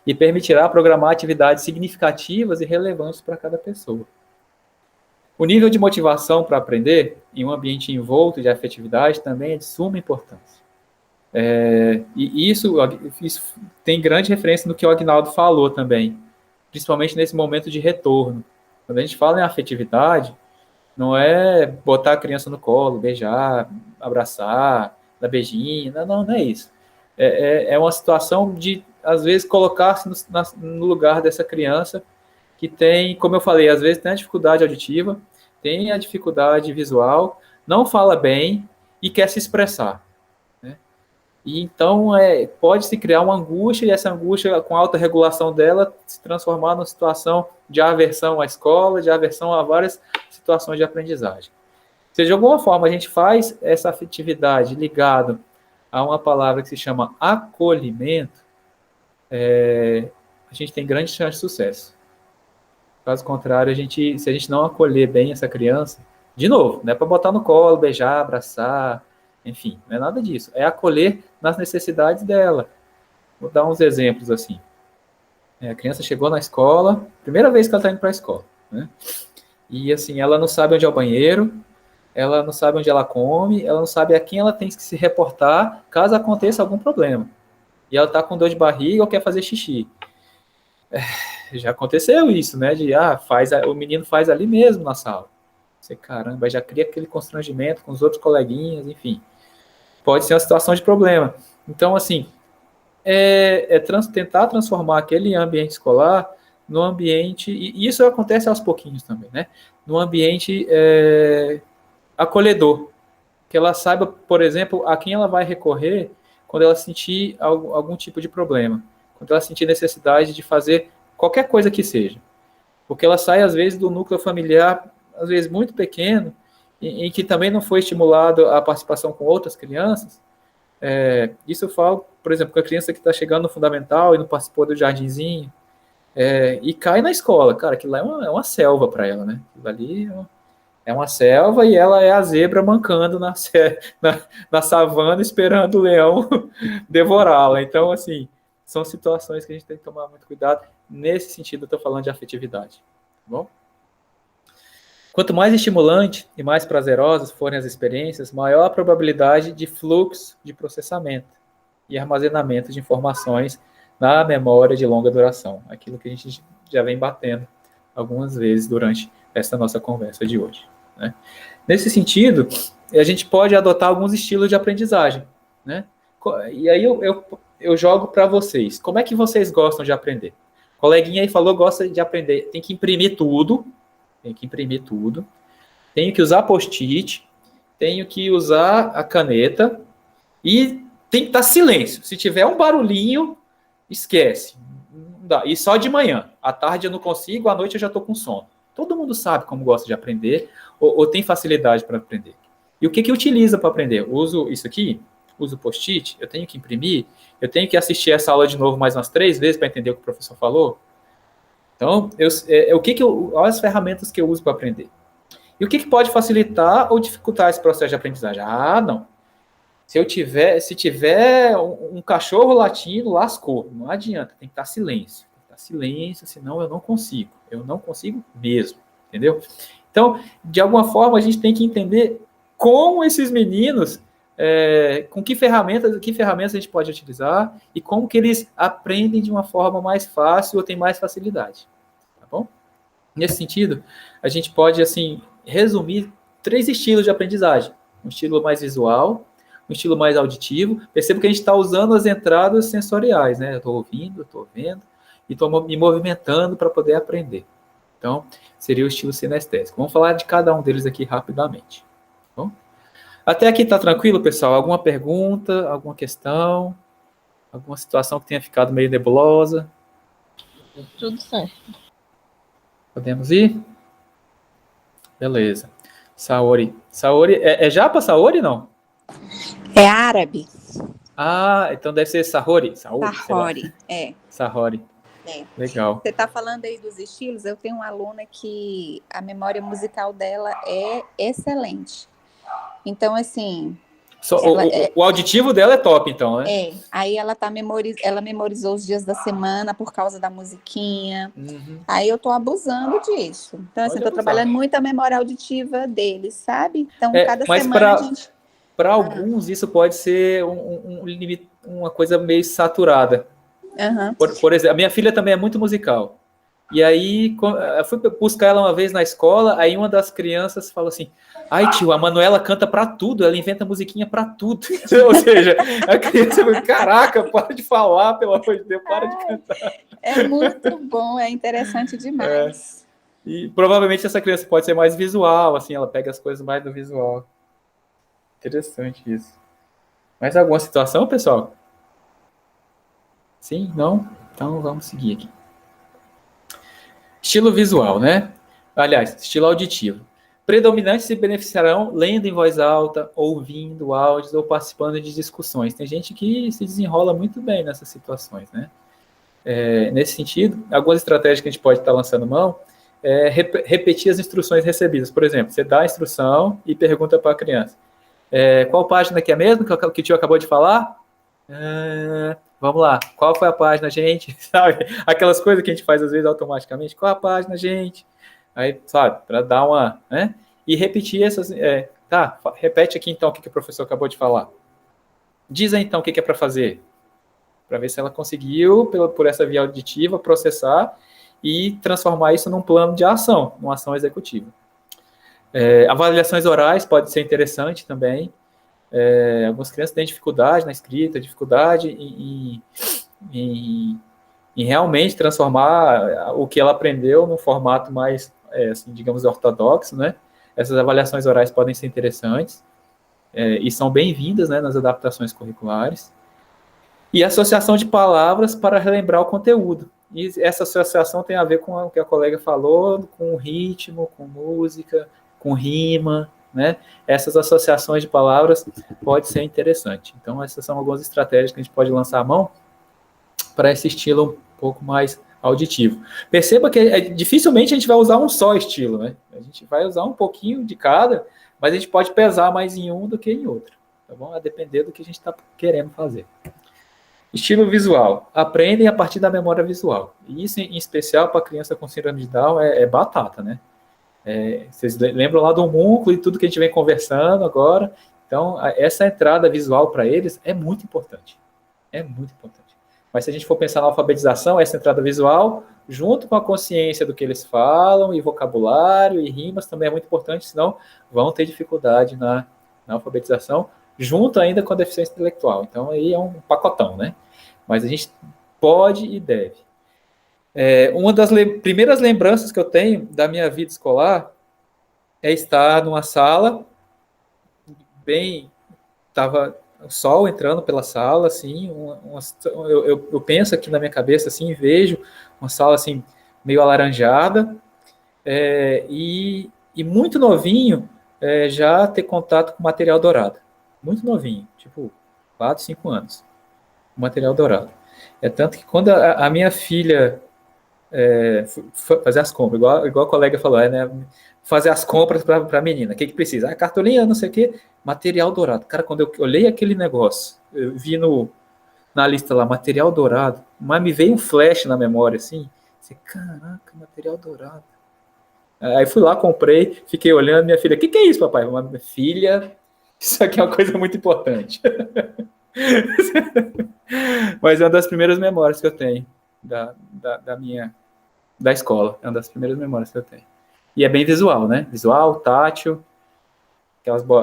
E permitirá programar atividades significativas e relevantes para cada pessoa. O nível de motivação para aprender em um ambiente envolto de afetividade também é de suma importância. E isso tem grande referência no que o Agnaldo falou também, principalmente nesse momento de retorno. Quando a gente fala em afetividade, não é botar a criança no colo, beijar, abraçar, dar beijinho, não é isso. É uma situação de, às vezes, colocar-se no lugar dessa criança que tem, como eu falei, às vezes tem a dificuldade auditiva, tem a dificuldade visual, não fala bem e quer se expressar. E então pode-se criar uma angústia, e essa angústia, com a autorregulação dela, se transformar numa situação de aversão à escola, de aversão a várias situações de aprendizagem. Se de alguma forma a gente faz essa afetividade ligada a uma palavra que se chama acolhimento, a gente tem grande chance de sucesso. Caso contrário, se a gente não acolher bem essa criança, de novo, não é para botar no colo, beijar, abraçar, enfim, não é nada disso. É acolher nas necessidades dela. Vou dar uns exemplos assim. A criança chegou na escola, primeira vez que ela está indo para a escola, né? E assim, ela não sabe onde é o banheiro, ela não sabe onde ela come, ela não sabe a quem ela tem que se reportar caso aconteça algum problema. E ela está com dor de barriga ou quer fazer xixi. Já aconteceu isso, né? O menino faz ali mesmo na sala. Você, caramba, já cria aquele constrangimento com os outros coleguinhas, enfim. Pode ser uma situação de problema. Então, assim, tentar transformar aquele ambiente escolar no ambiente, e isso acontece aos pouquinhos também, né? No ambiente acolhedor. Que ela saiba, por exemplo, a quem ela vai recorrer quando ela sentir algum tipo de problema. Quando ela sentir necessidade de fazer qualquer coisa que seja. Porque ela sai, às vezes, do núcleo familiar, às vezes, muito pequeno, em que também não foi estimulado a participação com outras crianças. Isso eu falo, por exemplo, com a criança que está chegando no fundamental e não participou do jardinzinho, e cai na escola. Cara, aquilo lá é uma selva para ela, né? Aquilo ali é uma selva e ela é a zebra mancando na savana esperando o leão devorá-la. Então, assim, são situações que a gente tem que tomar muito cuidado. Nesse sentido, eu estou falando de afetividade. Tá bom? Quanto mais estimulante e mais prazerosas forem as experiências, maior a probabilidade de fluxo de processamento e armazenamento de informações na memória de longa duração. Aquilo que a gente já vem batendo algumas vezes durante essa nossa conversa de hoje, né? Nesse sentido, a gente pode adotar alguns estilos de aprendizagem, né? E aí eu jogo para vocês. Como é que vocês gostam de aprender? O coleguinha aí falou, gosta de aprender. Tem que imprimir tudo. Tenho que usar post-it. Tenho que usar a caneta. E tem que estar silêncio. Se tiver um barulhinho, esquece. Não dá. E só de manhã. À tarde eu não consigo, à noite eu já estou com sono. Todo mundo sabe como gosta de aprender ou tem facilidade para aprender. E o que utiliza para aprender? Uso isso aqui, uso post-it, eu tenho que imprimir, eu tenho que assistir essa aula de novo mais umas 3 vezes para entender o que o professor falou. Então, olha as ferramentas que eu uso para aprender. E o que pode facilitar ou dificultar esse processo de aprendizagem? Não. Se tiver um cachorro latindo, lascou. Não adianta, tem que estar silêncio. Silêncio, senão eu não consigo. Eu não consigo mesmo, entendeu? Então, de alguma forma, a gente tem que entender como esses meninos, com que ferramentas a gente pode utilizar e como que eles aprendem de uma forma mais fácil ou tem mais facilidade, tá bom? Nesse sentido, a gente pode, assim, resumir 3 estilos de aprendizagem. Um estilo mais visual, um estilo mais auditivo. Perceba que a gente está usando as entradas sensoriais, né? Eu estou ouvindo, eu estou vendo, e estou me movimentando para poder aprender. Então, seria o estilo sinestésico. Vamos falar de cada um deles aqui rapidamente. Bom? Até aqui está tranquilo, pessoal? Alguma pergunta, alguma questão? Alguma situação que tenha ficado meio nebulosa? Tudo certo. Podemos ir? Beleza. Saori. Saori, é japa, Saori, não? É árabe. Então deve ser Sahori. Sahori, Sahori. Legal. Você está falando aí dos estilos, eu tenho uma aluna que a memória musical dela é excelente. Então, assim... o auditivo dela é top, então, né? Aí ela ela memorizou os dias da semana por causa da musiquinha. Uhum. Aí eu tô abusando disso. Então, assim, tô trabalhando muito a memória auditiva deles, sabe? Então, cada semana a gente... Para alguns, isso pode ser uma coisa meio saturada. Uhum. Por exemplo, a minha filha também é muito musical. E aí, eu fui buscar ela uma vez na escola, aí uma das crianças falou assim, ai tio, a Manuela canta pra tudo, ela inventa musiquinha pra tudo. Ou seja, a criança falou, caraca, para de falar, pelo amor de Deus, para de cantar. É muito bom, é interessante demais. E provavelmente essa criança pode ser mais visual, assim, ela pega as coisas mais do visual. Interessante isso. Mais alguma situação, pessoal? Sim? Não? Então vamos seguir aqui. Estilo visual, né? Aliás, estilo auditivo. Predominantes se beneficiarão lendo em voz alta, ouvindo áudios ou participando de discussões. Tem gente que se desenrola muito bem nessas situações, né? Nesse sentido, algumas estratégias que a gente pode estar lançando mão é repetir as instruções recebidas. Por exemplo, você dá a instrução e pergunta para a criança: qual página que é mesmo que o tio acabou de falar? Vamos lá, qual foi a página, gente? Sabe? Aquelas coisas que a gente faz às vezes automaticamente. Qual a página, gente? Aí, sabe, para dar uma... né? E repetir essas... tá, repete aqui então o que o professor acabou de falar. Diz aí então o que é para fazer. Para ver se ela conseguiu, por essa via auditiva, processar e transformar isso num plano de ação, numa ação executiva. Avaliações orais pode ser interessante também. Algumas crianças têm dificuldade na escrita, dificuldade em realmente transformar o que ela aprendeu num formato mais, assim, digamos, ortodoxo, né? Essas avaliações orais podem ser interessantes e são bem-vindas, né, nas adaptações curriculares. E associação de palavras para relembrar o conteúdo. E essa associação tem a ver com o que a colega falou, com ritmo, com música, com rima, né? Essas associações de palavras pode ser interessante. Então, essas são algumas estratégias que a gente pode lançar a mão para esse estilo um pouco mais auditivo. Perceba que dificilmente a gente vai usar um só estilo, né? A gente vai usar um pouquinho de cada, mas a gente pode pesar mais em um do que em outro, tá bom? A depender do que a gente está querendo fazer. Estilo visual. Aprendem a partir da memória visual. E isso, em especial, para criança com síndrome de Down, é batata, né? Vocês lembram lá do homúnculo e tudo que a gente vem conversando agora? Então, essa entrada visual para eles é muito importante. É muito importante. Mas se a gente for pensar na alfabetização, essa entrada visual, junto com a consciência do que eles falam, e vocabulário, e rimas, também é muito importante, senão vão ter dificuldade na alfabetização, junto ainda com a deficiência intelectual. Então, aí é um pacotão, né? Mas a gente pode e deve. Uma das primeiras lembranças que eu tenho da minha vida escolar é estar numa sala, estava o sol entrando pela sala, assim, eu penso aqui na minha cabeça, assim, vejo uma sala, assim, meio alaranjada, e muito novinho, já ter contato com material dourado. Muito novinho, tipo 4, 5 anos, material dourado. Tanto que quando a minha filha fazer as compras, igual a colega falou, né? Fazer as compras para a menina, o que precisa? Cartolina, não sei o que, material dourado. Cara, quando eu olhei aquele negócio, eu vi na lista lá, material dourado, mas me veio um flash na memória, assim, caraca, material dourado. Aí fui lá, comprei, fiquei olhando, minha filha, o que é isso, papai? Minha filha, isso aqui é uma coisa muito importante. Mas é uma das primeiras memórias que eu tenho da escola. É uma das primeiras memórias que eu tenho. E é bem visual, né? Visual, tátil,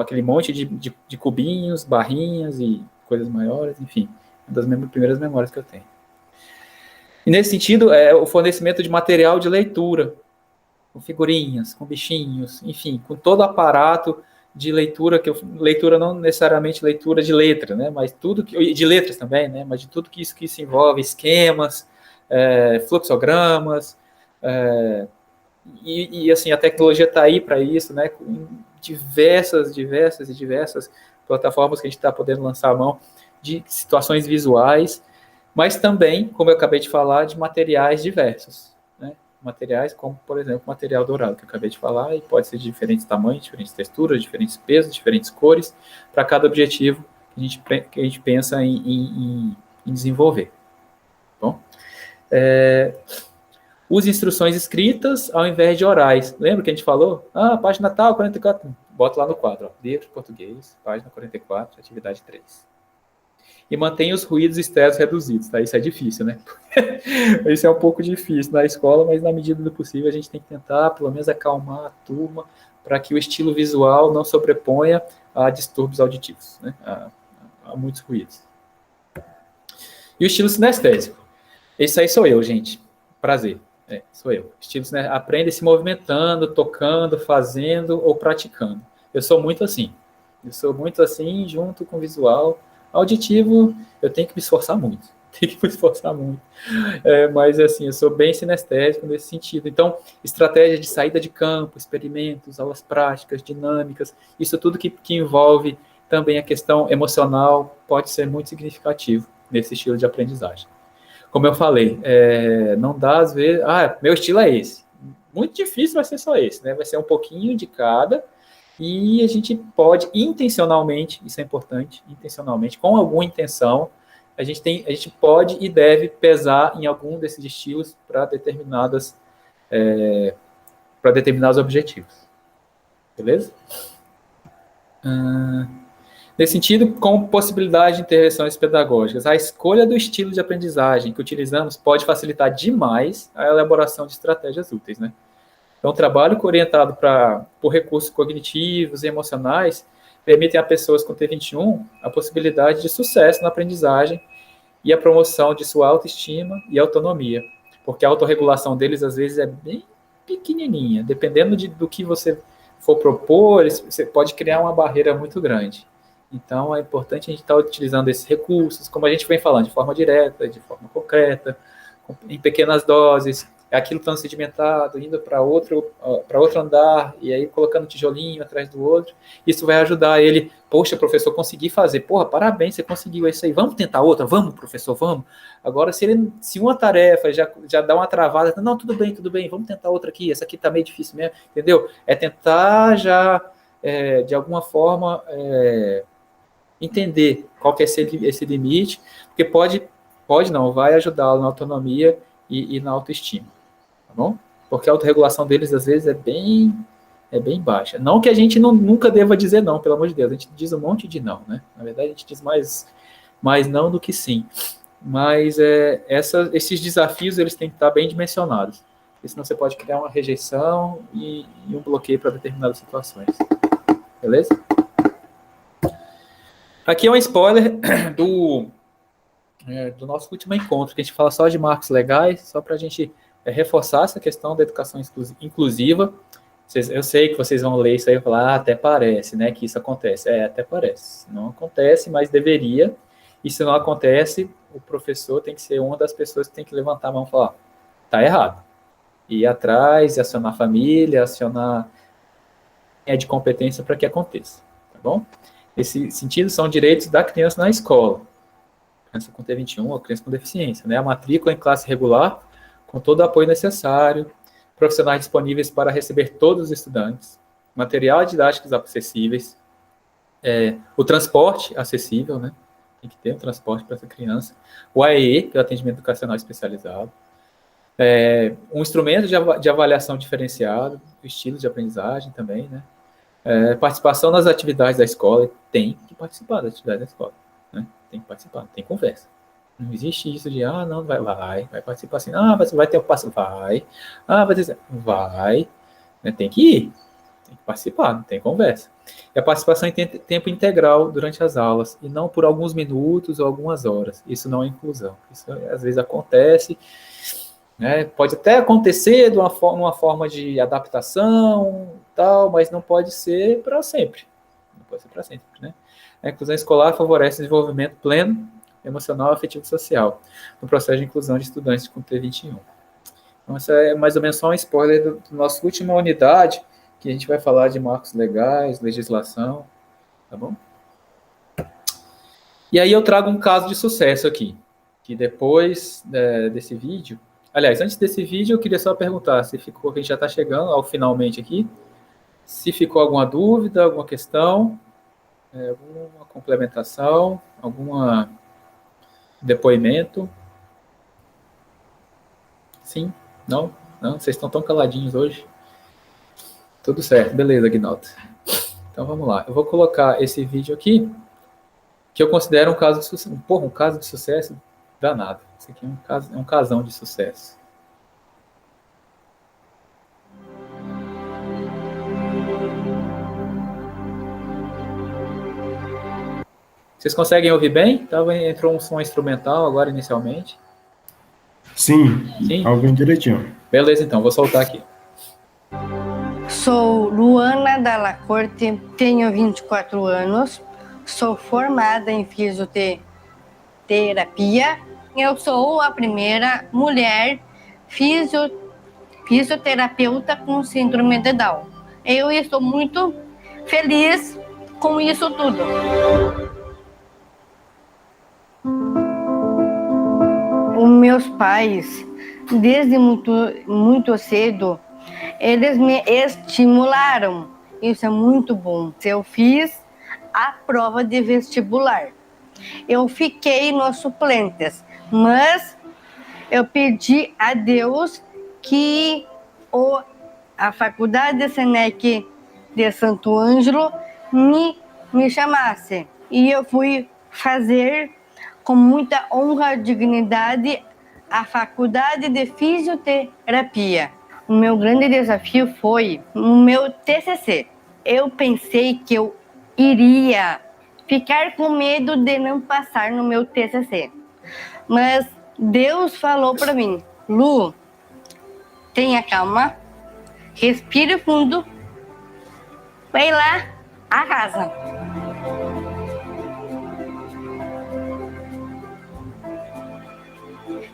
aquele monte de cubinhos, barrinhas e coisas maiores, enfim. É uma das primeiras memórias que eu tenho. E nesse sentido, o fornecimento de material de leitura, com figurinhas, com bichinhos, enfim, com todo o aparato de leitura, leitura não necessariamente leitura de letra, né, mas tudo de letras também, né, mas de tudo que isso envolve, esquemas, fluxogramas, e assim, a tecnologia está aí para isso, né, com diversas plataformas que a gente está podendo lançar a mão de situações visuais, mas também, como eu acabei de falar, de materiais diversos, né, materiais como, por exemplo, o material dourado, que eu acabei de falar, e pode ser de diferentes tamanhos, diferentes texturas, diferentes pesos, diferentes cores, para cada objetivo que a gente pensa em desenvolver. Bom, use instruções escritas ao invés de orais. Lembra que a gente falou? Página tal, 44. Bota lá no quadro, ó, livro de português, página 44, atividade 3. E mantenha os ruídos externos reduzidos, tá? Isso é difícil, né? Isso é um pouco difícil na escola, mas na medida do possível a gente tem que tentar, pelo menos, acalmar a turma para que o estilo visual não sobreponha a distúrbios auditivos, né? A muitos ruídos. E o estilo sinestésico. Esse aí sou eu, gente. Prazer. Sou eu. Estilo sinestésico. Aprende se movimentando, tocando, fazendo ou praticando. Eu sou muito assim. Junto com o visual. Auditivo, eu tenho que me esforçar muito. Mas, assim, eu sou bem sinestésico nesse sentido. Então, estratégia de saída de campo, experimentos, aulas práticas, dinâmicas, isso tudo que envolve também a questão emocional pode ser muito significativo nesse estilo de aprendizagem. Como eu falei, não dá às vezes, meu estilo é esse. Muito difícil vai ser só esse, né? Vai ser um pouquinho de cada, e a gente pode intencionalmente, isso é importante, intencionalmente, com alguma intenção, a gente pode e deve pesar em algum desses estilos para determinados objetivos. Beleza? Nesse sentido, com possibilidade de intervenções pedagógicas, a escolha do estilo de aprendizagem que utilizamos pode facilitar demais a elaboração de estratégias úteis, né? Então, o trabalho orientado por recursos cognitivos e emocionais permitem a pessoas com T21 a possibilidade de sucesso na aprendizagem e a promoção de sua autoestima e autonomia, porque a autorregulação deles, às vezes, é bem pequenininha. Dependendo do que você for propor, você pode criar uma barreira muito grande. Então, é importante a gente estar utilizando esses recursos, como a gente vem falando, de forma direta, de forma concreta, em pequenas doses, aquilo estando sedimentado, indo para outro andar, e aí colocando tijolinho atrás do outro. Isso vai ajudar ele. Poxa, professor, consegui fazer. Porra, parabéns, você conseguiu isso aí. Vamos tentar outra? Vamos, professor, vamos. Agora, se uma tarefa já dá uma travada, não, tudo bem, vamos tentar outra aqui, essa aqui está meio difícil mesmo, entendeu? É tentar já, de alguma forma, entender qual que é esse limite, porque vai ajudá-lo na autonomia e na autoestima, tá bom? Porque a autorregulação deles, às vezes, é bem baixa. Não que a gente nunca deva dizer não, pelo amor de Deus, a gente diz um monte de não, né? Na verdade, a gente diz mais não do que sim. Mas esses desafios, eles têm que estar bem dimensionados, porque senão você pode criar uma rejeição e um bloqueio para determinadas situações. Beleza? Aqui é um spoiler do nosso último encontro, que a gente fala só de marcos legais, só para a gente reforçar essa questão da educação inclusiva. Eu sei que vocês vão ler isso aí e falar, até parece, né, que isso acontece. Até parece. Não acontece, mas deveria. E se não acontece, o professor tem que ser uma das pessoas que tem que levantar a mão e falar, tá errado. Ir atrás, acionar a família, acionar de competência para que aconteça, tá bom? Nesse sentido, são direitos da criança na escola. Criança com T21 ou criança com deficiência, né? A matrícula em classe regular, com todo o apoio necessário, profissionais disponíveis para receber todos os estudantes, material didático acessíveis, o transporte acessível, né? Tem que ter um transporte para essa criança, o AEE, que é o atendimento educacional especializado, um instrumento de avaliação diferenciado, estilo de aprendizagem também, né? Participação nas atividades da escola, tem que participar das atividades da escola, né? Tem que participar, tem conversa. Não existe isso de, não, vai participar assim, vai ter o passo, vai ter, vai, né? Tem que ir, tem que participar, não tem conversa. E a participação em tempo integral durante as aulas, e não por alguns minutos ou algumas horas. Isso não é inclusão. Isso às vezes acontece, né? Pode até acontecer de uma forma de adaptação, tal, mas não pode ser para sempre. Não pode ser para sempre, né? A inclusão escolar favorece o desenvolvimento pleno, emocional, afetivo e social, no processo de inclusão de estudantes com T21. Então, essa é mais ou menos só um spoiler da nossa última unidade, que a gente vai falar de marcos legais, legislação, tá bom? E aí eu trago um caso de sucesso aqui, que depois desse vídeo, aliás, antes desse vídeo, eu queria só perguntar se ficou, que a gente já está chegando ao finalmente aqui, se ficou alguma dúvida, alguma questão, alguma complementação, algum depoimento? Sim? Não? Não? Vocês estão tão caladinhos hoje? Tudo certo, beleza, Aguinaldo. Então vamos lá. Eu vou colocar esse vídeo aqui, que eu considero um caso de sucesso. Porra, um caso de sucesso danado. Esse aqui é um casão de sucesso. Vocês conseguem ouvir bem? Entrou um som instrumental agora inicialmente. Sim, ouvindo direitinho. Beleza, então, vou soltar aqui. Sou Luana Dalla Corte, tenho 24 anos, sou formada em fisioterapia. Eu sou a primeira mulher fisioterapeuta com síndrome de Down. Eu estou muito feliz com isso tudo. Os meus pais, desde muito cedo, eles me estimularam. Isso é muito bom. Eu fiz a prova de vestibular. Eu fiquei nos suplentes, mas eu pedi a Deus que a Faculdade Senec de Santo Ângelo me chamasse. E eu fui fazer com muita honra e dignidade a Faculdade de Fisioterapia. O meu grande desafio foi o meu TCC. Eu pensei que eu iria ficar com medo de não passar no meu TCC. Mas Deus falou para mim: Lu, tenha calma, respire fundo, vai lá, arrasa.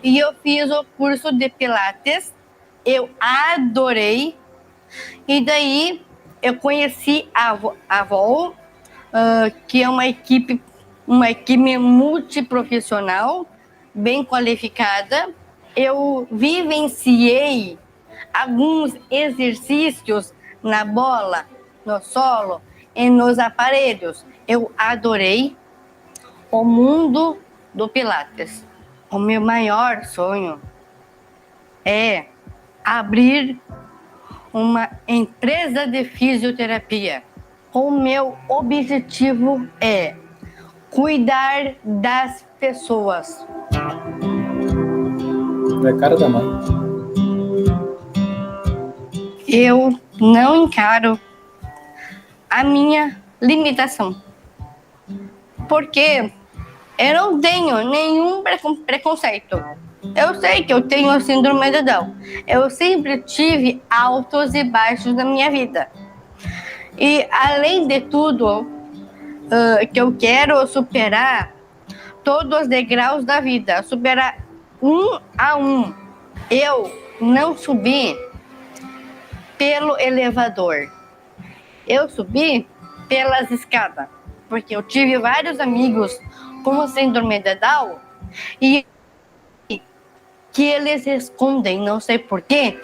E eu fiz o curso de Pilates, eu adorei. E daí eu conheci a VOL, que é uma equipe multiprofissional, bem qualificada. Eu vivenciei alguns exercícios na bola, no solo e nos aparelhos. Eu adorei o mundo do Pilates. O meu maior sonho é abrir uma empresa de fisioterapia. O meu objetivo é cuidar das pessoas. É cara da mãe. Eu não encaro a minha limitação, porque eu não tenho nenhum preconceito. Eu sei que eu tenho síndrome de Down. Eu sempre tive altos e baixos na minha vida. E, além de tudo, que eu quero superar todos os degraus da vida, superar um a um. Eu não subi pelo elevador. Eu subi pelas escadas, porque eu tive vários amigos com síndrome de Down e que eles escondem, não sei porquê,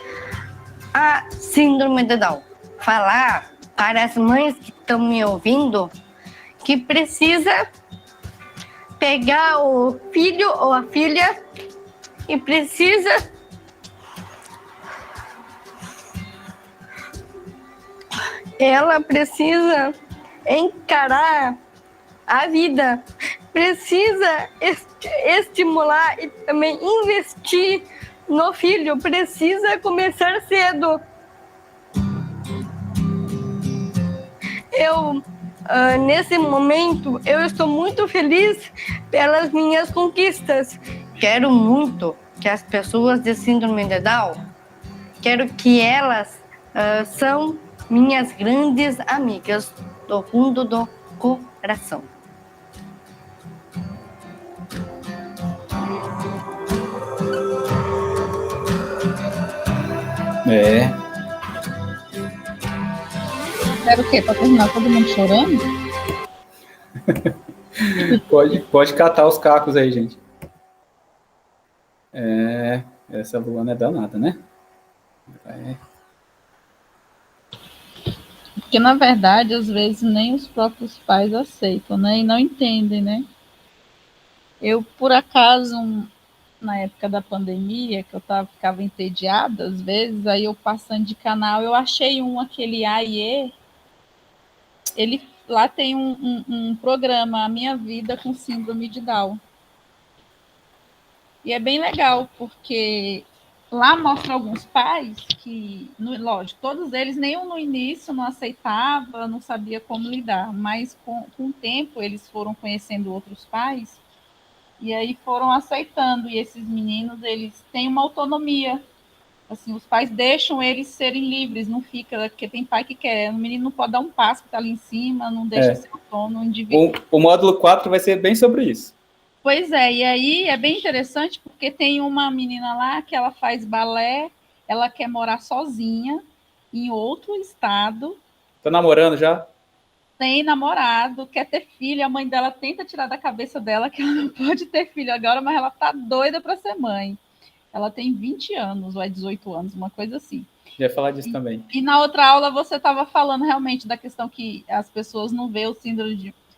a síndrome de Down. Falar para as mães que estão me ouvindo que precisa pegar o filho ou a filha e precisa ela precisa encarar a vida, precisa estimular e também investir no filho, precisa começar cedo. Nesse momento, eu estou muito feliz pelas minhas conquistas. Quero muito que as pessoas de síndrome de Down, quero que elas são minhas grandes amigas do fundo do coração. Quero o quê? Para terminar todo mundo chorando? Pode catar os cacos aí, gente. Essa Luana é danada, né? Porque, na verdade, às vezes nem os próprios pais aceitam, né? E não entendem, né? Eu, por acaso, na época da pandemia, que eu ficava entediada, às vezes, aí eu passando de canal, eu achei aquele AIE, ele lá tem um programa, A Minha Vida com Síndrome de Down. E é bem legal, porque lá mostra alguns pais que, lógico, todos eles, nenhum no início não aceitava, não sabia como lidar, mas com o tempo eles foram conhecendo outros pais e aí foram aceitando, e esses meninos, eles têm uma autonomia, Assim, os pais deixam eles serem livres, não fica, porque tem pai que quer, o menino não pode dar um passo que está ali em cima, não deixa ser autônomo, indivíduo. O módulo 4 vai ser bem sobre isso. Pois é, e aí é bem interessante, porque tem uma menina lá que ela faz balé, ela quer morar sozinha, em outro estado. Tá namorando já? Tem namorado, quer ter filho, a mãe dela tenta tirar da cabeça dela que ela não pode ter filho agora, mas ela tá doida para ser mãe. Ela tem 20 anos, ou é 18 anos, uma coisa assim. Já ia falar disso também. E na outra aula você estava falando realmente da questão que as pessoas não veem o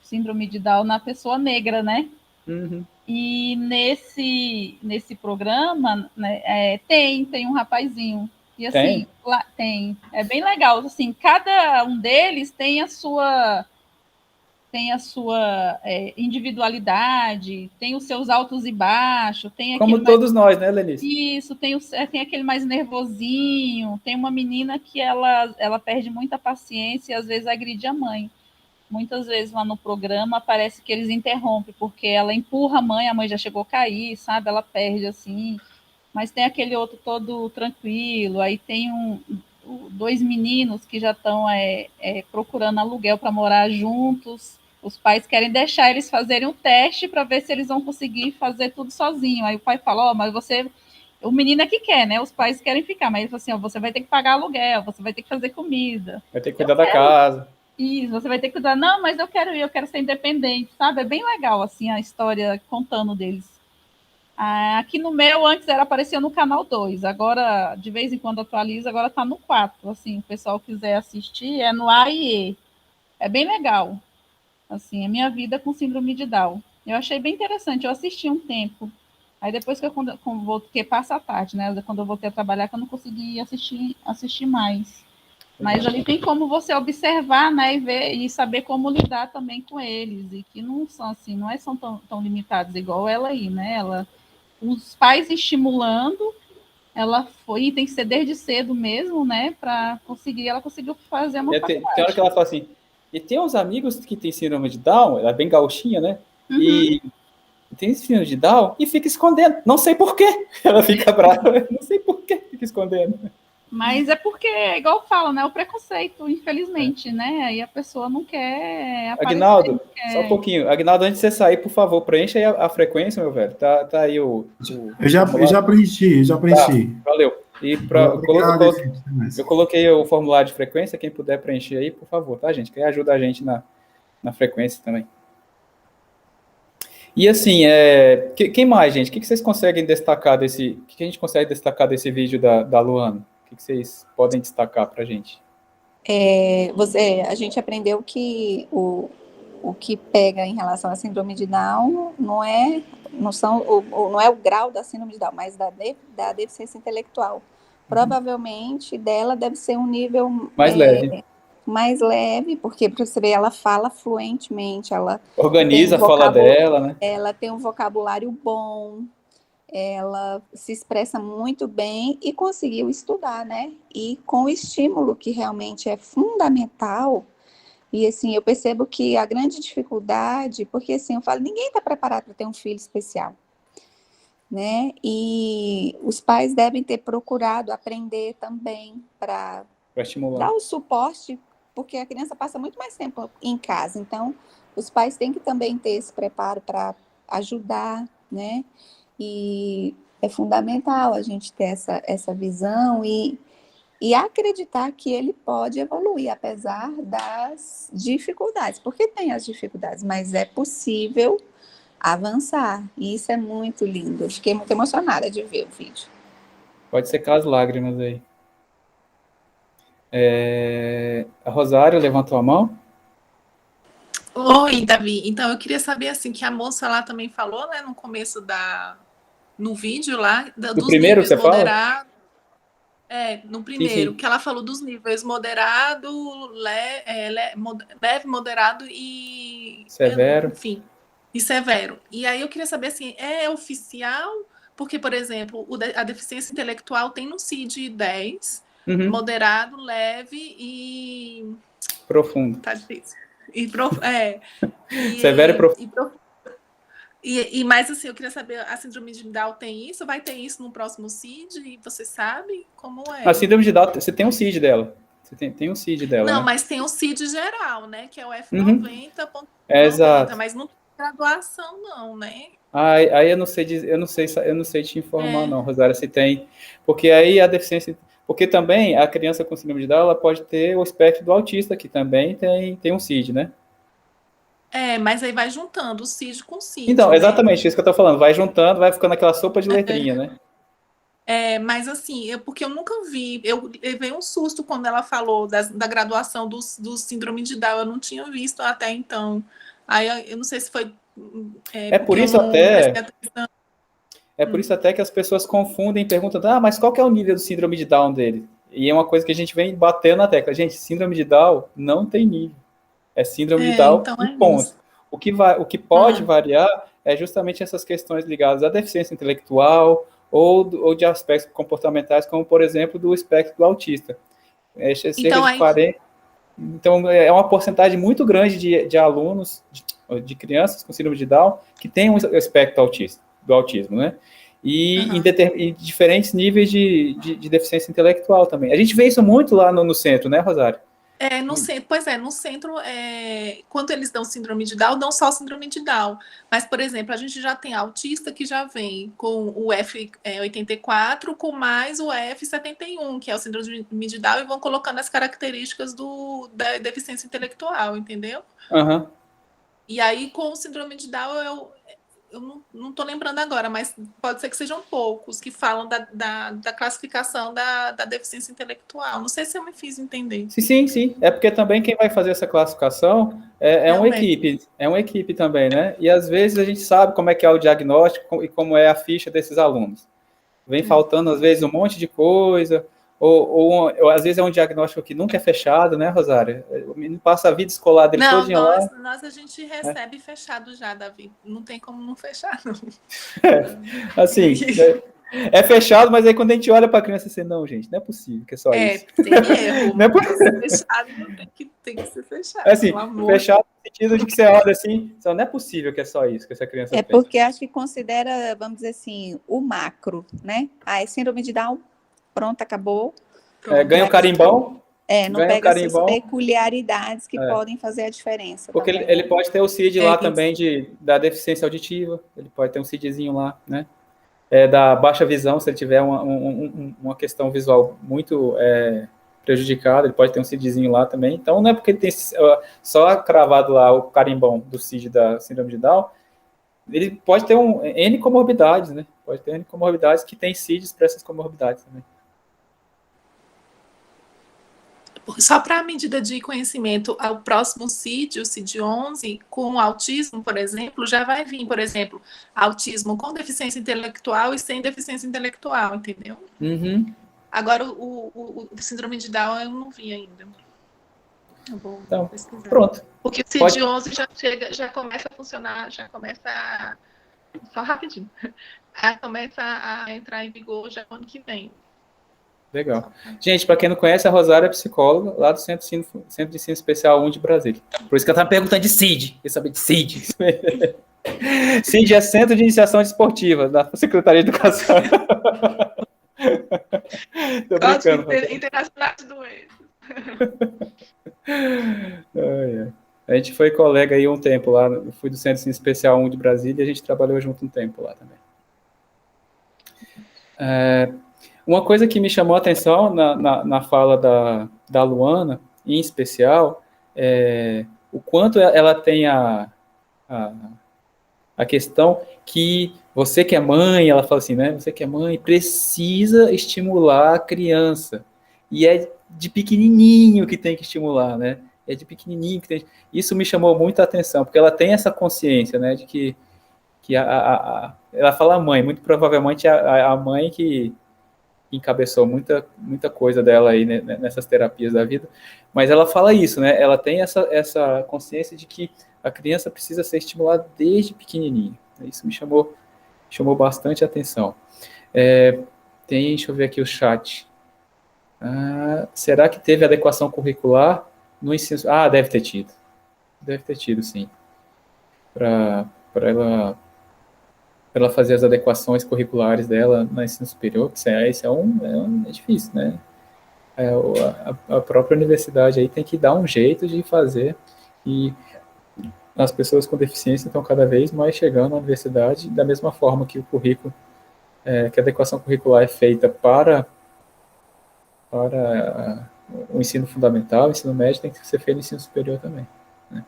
síndrome de Down na pessoa negra, né? Uhum. E nesse programa, né, tem um rapazinho. E assim, lá, tem. É bem legal. Assim, cada um deles tem a sua individualidade, tem os seus altos e baixos, tem como todos nós, né, Lenice? Isso, tem aquele mais nervosinho, tem uma menina que ela perde muita paciência e às vezes agride a mãe. Muitas vezes lá no programa parece que eles interrompem, porque ela empurra a mãe já chegou a cair, sabe? Ela perde assim. Mas tem aquele outro todo tranquilo, aí tem dois meninos que já estão procurando aluguel para morar juntos. Os pais querem deixar eles fazerem um teste para ver se eles vão conseguir fazer tudo sozinho. Aí o pai fala, mas você... O menino é que quer, né? Os pais querem ficar, mas ele fala assim, você vai ter que pagar aluguel, você vai ter que fazer comida. Vai ter que cuidar da casa. Isso, você vai ter que cuidar. Não, mas eu quero ser independente, sabe? É bem legal, assim, a história contando deles. Aqui no meu, antes aparecia no canal 2, agora, de vez em quando atualiza, agora está no 4, assim, o pessoal quiser assistir, é no A e E. É bem legal, assim, a minha vida com síndrome de Down. Eu achei bem interessante, eu assisti um tempo, aí depois que eu voltei, passa a tarde, né, quando eu voltei a trabalhar, que eu não consegui assistir mais. Mas ali tem como você observar, né, e ver e saber como lidar também com eles, e que não são assim, são tão limitados igual ela aí, né, os pais estimulando, ela foi, e tem que ser desde cedo mesmo, né, para conseguir, ela conseguiu fazer uma faculdade. Tem hora que ela fala assim, e tem uns amigos que tem síndrome de Down, ela é bem gauchinha, né, e tem síndrome de Down e fica escondendo, não sei por quê, ela fica brava, não sei por quê, fica escondendo. Mas é porque, igual fala, né, o preconceito, infelizmente, né, aí a pessoa não quer aparecer. Aguinaldo, só um pouquinho. Aguinaldo, antes de você sair, por favor, preencha aí a frequência, meu velho. Tá aí o eu já preenchi. Tá, valeu. E eu coloquei o formulário de frequência, quem puder preencher aí, por favor, tá, gente? Que ajuda a gente na frequência também. E assim, quem mais, gente? O que vocês conseguem destacar desse... O que a gente consegue destacar desse vídeo da Luana? O que vocês podem destacar pra gente? A gente aprendeu que o que pega em relação à síndrome de Down não é o grau da síndrome de Down, mas da deficiência intelectual. Provavelmente dela deve ser um nível mais leve, porque para você ver, ela fala fluentemente, ela organiza a fala dela, né? Ela tem um vocabulário bom, ela se expressa muito bem e conseguiu estudar, né? E com o estímulo que realmente é fundamental. E assim, eu percebo que a grande dificuldade, porque assim, eu falo, ninguém está preparado para ter um filho especial, né? E os pais devem ter procurado aprender também para estimular, dar o suporte, porque a criança passa muito mais tempo em casa. Então, os pais têm que também ter esse preparo para ajudar, né? E é fundamental a gente ter essa visão e acreditar que ele pode evoluir, apesar das dificuldades, porque tem as dificuldades, mas é possível avançar, e isso é muito lindo. Eu fiquei muito emocionada de ver o vídeo. Pode secar as lágrimas aí. A Rosário levantou a mão. Oi, Davi. Então, eu queria saber, assim, que a moça lá também falou, né, no começo no vídeo lá, dos primeiro níveis você moderado. No primeiro, sim. que ela falou dos níveis moderado, leve, moderado e... severo. Enfim, e severo. E aí eu queria saber, assim, é oficial? Porque, por exemplo, a deficiência intelectual tem no CID 10, moderado, leve e... profundo. Tá difícil. Severo e profundo. Mas assim, eu queria saber, a síndrome de Down tem isso? Vai ter isso no próximo CID? Você sabe como é? A síndrome de Down, você tem um CID dela. Você tem um CID dela, Não, né? mas tem o CID geral, né? Que é o F90.90, exato. mas não tem graduação, não, né? Aí eu não sei te informar, não, Rosário, se tem. Porque aí a deficiência. Porque também a criança com síndrome de Down, ela pode ter o espectro do autista, que também tem um CID, né? Mas aí vai juntando o CID com o CID. Então, exatamente, isso que eu tô falando. Vai juntando, vai ficando aquela sopa de letrinha, né? Mas assim, porque eu nunca vi, eu levei um susto quando ela falou da graduação do síndrome de Down, eu não tinha visto até então. Aí eu não sei se foi. Por isso até que as pessoas confundem e perguntam, mas qual que é o nível do síndrome de Down dele? E é uma coisa que a gente vem batendo na tecla. Gente, síndrome de Down não tem nível. É síndrome de Down então e ponto. O que pode variar é justamente essas questões ligadas à deficiência intelectual ou de aspectos comportamentais, como, por exemplo, do espectro do autista. Cerca de 40. Então, é uma porcentagem muito grande de alunos, de crianças com síndrome de Down, que tem um espectro do autismo, né? E em diferentes níveis de deficiência intelectual também. A gente vê isso muito lá no centro, né, Rosário? No centro, quando eles dão síndrome de Down, dão só síndrome de Down. Mas, por exemplo, a gente já tem autista que já vem com o F84 com mais o F71, que é o síndrome de Down, e vão colocando as características da deficiência intelectual, entendeu? E aí, com o síndrome de Down, eu não estou lembrando agora, mas pode ser que sejam poucos que falam da classificação da deficiência intelectual. Não sei se eu me fiz entender. Sim. É porque também quem vai fazer essa classificação é uma equipe. É uma equipe também, né? E às vezes a gente sabe como é que é o diagnóstico e como é a ficha desses alunos. Vem faltando, às vezes, um monte de coisa, ou às vezes é um diagnóstico que nunca é fechado, né, Rosário? O menino passa a vida escolar dele todinho lá. Nós a gente recebe fechado já, Davi. Não tem como não fechar, não. Assim, é fechado, mas aí quando a gente olha para a criança, assim, não, gente, não é possível que é só isso. Tem erro. Não é possível. Fechado tem que ser fechado. Assim, fechado no sentido de que você olha assim, não é possível que é só isso que essa criança fez. Porque acho que considera, vamos dizer assim, o macro, né? Síndrome de Down, pronto, acabou. Ganha o carimbão. Não pega essas peculiaridades que podem fazer a diferença. Porque também, ele pode ter o CID lá também da deficiência auditiva, ele pode ter um CIDzinho lá, né? Da baixa visão, se ele tiver uma questão visual muito prejudicada, ele pode ter um CIDzinho lá também. Então, não é porque ele tem só cravado lá o carimbão do CID da síndrome de Down, ele pode ter N comorbidades, né? Pode ter N comorbidades que tem CIDs para essas comorbidades também. Só para a medida de conhecimento, o próximo CID, o CID-11, com autismo, por exemplo, já vai vir, por exemplo, autismo com deficiência intelectual e sem deficiência intelectual, entendeu? Agora, o síndrome de Down eu não vi ainda. Eu vou pesquisar. Pronto. Porque o CID-11 já começa a funcionar, só rapidinho, começa a entrar em vigor já no ano que vem. Legal. Gente, para quem não conhece, a Rosária é psicóloga lá do Centro de Ensino Especial 1 de Brasília. Por isso que ela está perguntando de CID. Quer saber de CID? CID é Centro de Iniciação Esportiva, da Secretaria de Educação. Tô brincando. Internacional de Doenças. A gente foi colega aí um tempo lá. Eu fui do Centro de Ensino Especial 1 de Brasília e a gente trabalhou junto um tempo lá também. Uma coisa que me chamou a atenção na fala da Luana, em especial, é o quanto ela tem a questão que você que é mãe, ela fala assim, né? Você que é mãe precisa estimular a criança. E é de pequenininho que tem que estimular, né? É de pequenininho que tem. Isso me chamou muita atenção, porque ela tem essa consciência, né? De que ela fala mãe, muito provavelmente a mãe que encabeçou muita coisa dela aí, né, nessas terapias da vida, mas ela fala isso, né? Ela tem essa consciência de que a criança precisa ser estimulada desde pequenininho. Isso me chamou bastante atenção. Deixa eu ver aqui o chat. Será que teve adequação curricular no ensino? Deve ter tido. Deve ter tido, sim. Para ela ela fazer as adequações curriculares dela no ensino superior, que isso é difícil, né? A própria universidade aí tem que dar um jeito de fazer, e as pessoas com deficiência estão cada vez mais chegando à universidade, da mesma forma que o currículo, que a adequação curricular é feita para o ensino fundamental, o ensino médio tem que ser feito no ensino superior também, né?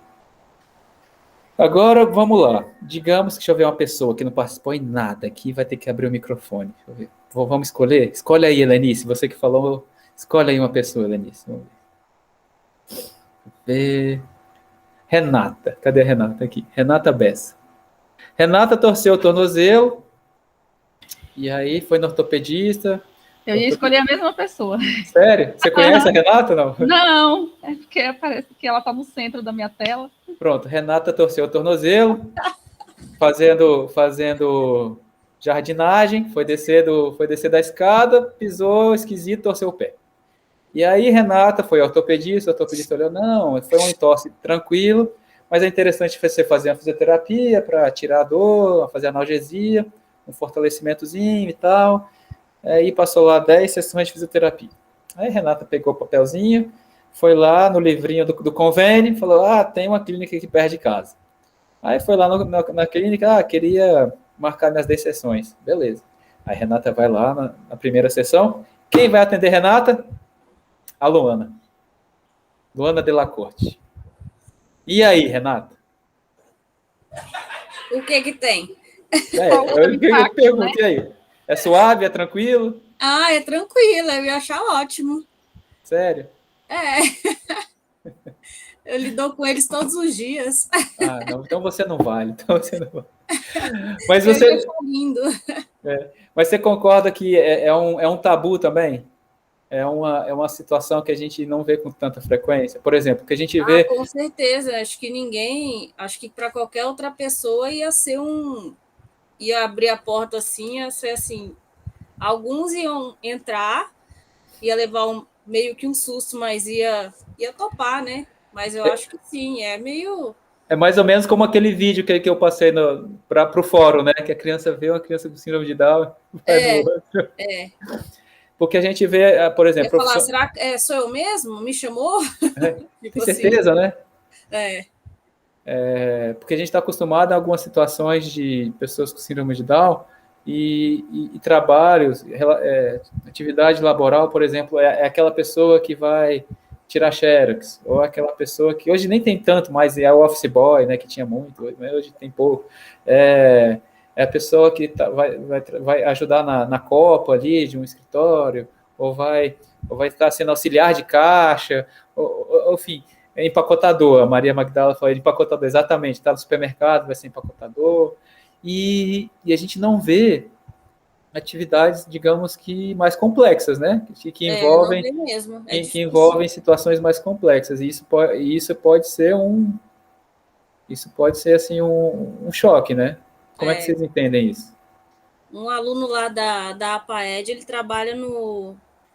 Agora, vamos lá. Digamos que deixa eu ver uma pessoa que não participou em nada aqui, vai ter que abrir o microfone. Deixa eu ver. Vamos escolher? Escolhe aí, Helenice, você que falou, escolhe aí uma pessoa, Helenice. Vamos ver. Renata. Cadê a Renata aqui? Renata Bessa. Renata torceu o tornozelo, e aí foi no ortopedista. Eu ia escolher a mesma pessoa. Sério? Você conhece a Renata, não? Não, é porque parece que ela está no centro da minha tela. Pronto, Renata torceu o tornozelo, fazendo jardinagem, foi descer da escada, pisou, esquisito, torceu o pé. E aí Renata foi ao ortopedista, o ortopedista olhou, não, foi um entorse tranquilo, mas é interessante você fazer a fisioterapia para tirar a dor, fazer analgesia, um fortalecimentozinho e tal. Aí passou lá 10 sessões de fisioterapia. Aí Renata pegou o papelzinho, foi lá no livrinho do convênio, falou, tem uma clínica aqui perto de casa. Aí foi lá na clínica, queria marcar minhas 10 sessões. Beleza. Aí Renata vai lá na primeira sessão. Quem vai atender Renata? A Luana. Luana Delacorte. E aí, Renata? O que tem? Eu pergunto, né? E aí? É suave, é tranquilo? É tranquilo, eu ia achar ótimo. Sério? Eu lido com eles todos os dias. Não, então você não vale. Mas você... Mas você concorda que é um tabu também? É uma situação que a gente não vê com tanta frequência? Por exemplo, que a gente vê... Com certeza. Acho que para qualquer outra pessoa ia abrir a porta assim, ia ser assim... Alguns iam entrar, ia levar meio que um susto, mas ia topar, né? Mas eu acho que sim, é meio... É mais ou menos como aquele vídeo que eu passei para o fórum, né? Que a criança vê uma criança com síndrome de Down. Porque a gente vê, por exemplo... falar, será que sou eu mesmo? Me chamou? Tem certeza, assim, né? Porque a gente está acostumado a algumas situações de pessoas com síndrome de Down e trabalhos, atividade laboral, por exemplo, é aquela pessoa que vai tirar xerox, ou aquela pessoa que hoje nem tem tanto, mas é o office boy, né, que tinha muito, mas hoje tem pouco, é a pessoa que vai ajudar na copa ali de um escritório, ou vai estar sendo auxiliar de caixa, ou enfim, empacotador. A Maria Magdala falou de empacotador, exatamente, está no supermercado, vai ser empacotador, e a gente não vê atividades, digamos que mais complexas, né? Que envolvem, que envolvem situações mais complexas, e isso pode ser assim um choque, né? Como é que vocês entendem isso? Um aluno lá da APAED, ele trabalha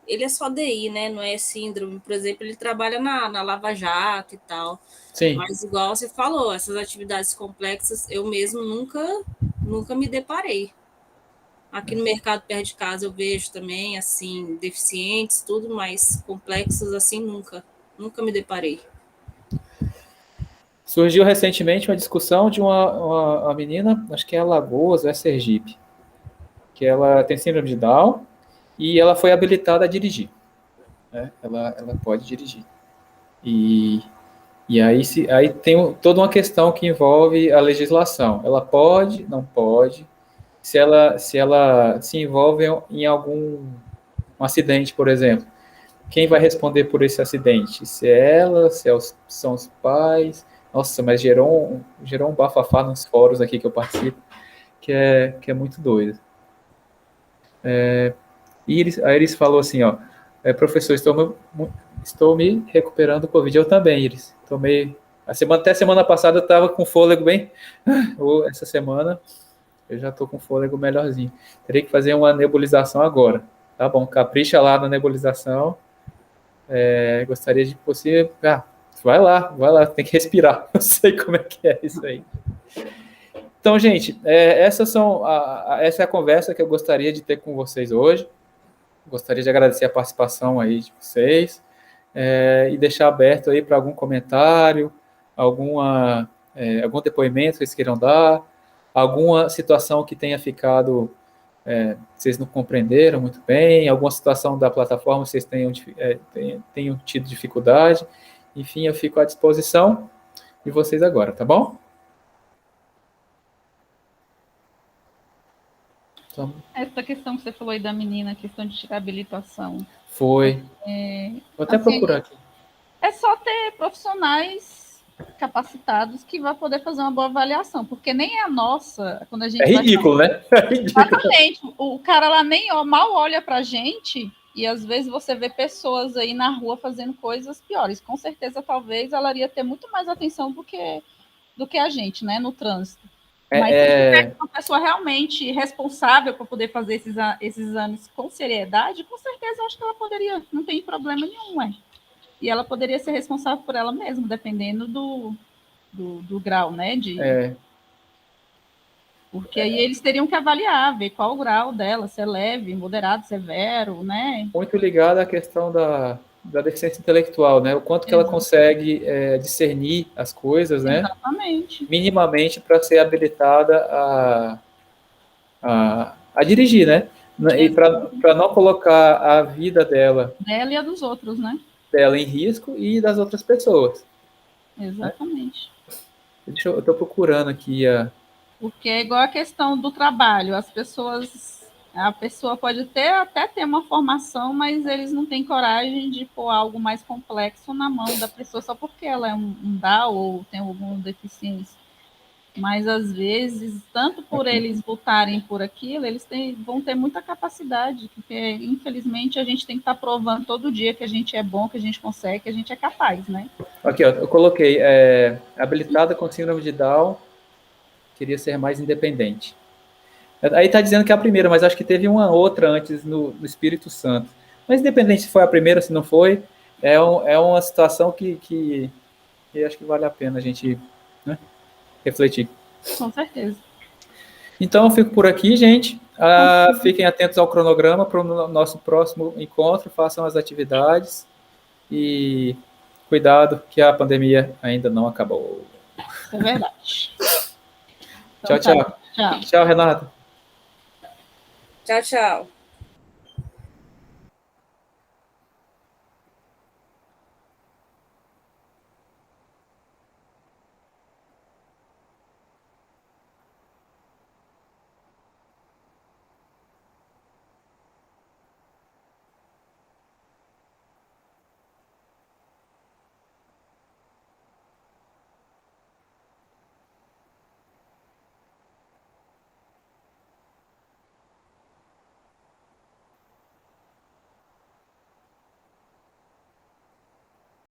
ele é só DI, né? Não é síndrome, por exemplo, ele trabalha na Lava Jato e tal. Sim. Mas igual você falou, essas atividades complexas, eu mesmo nunca me deparei. Aqui no mercado perto de casa eu vejo também, assim, deficientes, tudo, mas complexos assim nunca me deparei. Surgiu recentemente uma discussão de uma menina, acho que é Alagoas, é Sergipe, que ela tem síndrome de Down e ela foi habilitada a dirigir, né? Ela pode dirigir. E aí tem toda uma questão que envolve a legislação. Ela pode, não pode. Se ela se envolve em algum acidente, por exemplo, quem vai responder por esse acidente? Se é ela, são os pais? Nossa, mas gerou um bafafá nos fóruns aqui que eu participo, que é muito doido. A Iris falou assim, professor, estou me recuperando do Covid. Eu também, Iris. Até semana passada eu estava com fôlego bem... Essa semana eu já estou com fôlego melhorzinho. Terei que fazer uma nebulização agora. Tá bom, capricha lá na nebulização. Gostaria de possível... vai lá, tem que respirar. Não sei como é que é isso aí. Então, gente, essa é a conversa que eu gostaria de ter com vocês hoje. Gostaria de agradecer a participação aí de vocês e deixar aberto aí para algum comentário, algum depoimento que vocês queiram dar, alguma situação que tenha ficado, vocês não compreenderam muito bem, alguma situação da plataforma vocês tenham tido dificuldade. Enfim, eu fico à disposição de vocês agora, tá bom? Então, essa questão que você falou aí da menina, a questão de tirar habilitação. Foi. Vou até procurar aqui. É só ter profissionais capacitados que vai poder fazer uma boa avaliação, porque nem a nossa, quando a gente... É ridículo, né? É ridículo. Exatamente. O cara lá nem mal olha pra gente, e às vezes você vê pessoas aí na rua fazendo coisas piores. Com certeza, talvez, ela iria ter muito mais atenção do que a gente, né, no trânsito. Mas se tiver uma pessoa realmente responsável para poder fazer esses exames com seriedade, com certeza eu acho que ela poderia, não tem problema nenhum, E ela poderia ser responsável por ela mesma, dependendo do grau, né? Porque aí eles teriam que avaliar, ver qual o grau dela, se é leve, moderado, severo, né? Muito ligado à questão da deficiência intelectual, né? O quanto que ela consegue discernir as coisas, né? Exatamente. Minimamente para ser habilitada a dirigir, né? E para não colocar a vida dela e a dos outros, né? Dela em risco e das outras pessoas. Exatamente. Né? Eu estou procurando aqui Porque é igual a questão do trabalho, a pessoa pode até ter uma formação, mas eles não têm coragem de pôr algo mais complexo na mão da pessoa só porque ela é um DAO ou tem alguma deficiência. Mas, às vezes, tanto por eles lutarem por aquilo, eles vão ter muita capacidade, porque, infelizmente, a gente tem que estar provando todo dia que a gente é bom, que a gente consegue, que a gente é capaz, né? Aqui, ó, eu coloquei habilitada com síndrome de Down, queria ser mais independente. Aí está dizendo que é a primeira, mas acho que teve uma outra antes no Espírito Santo. Mas independente se foi a primeira, se não foi, é uma situação que acho que vale a pena a gente, né, refletir. Com certeza. Então, eu fico por aqui, gente. Fiquem atentos ao cronograma para o nosso próximo encontro, façam as atividades e cuidado que a pandemia ainda não acabou. É verdade. Então, tchau. Tchau, Renata. Tchau, tchau.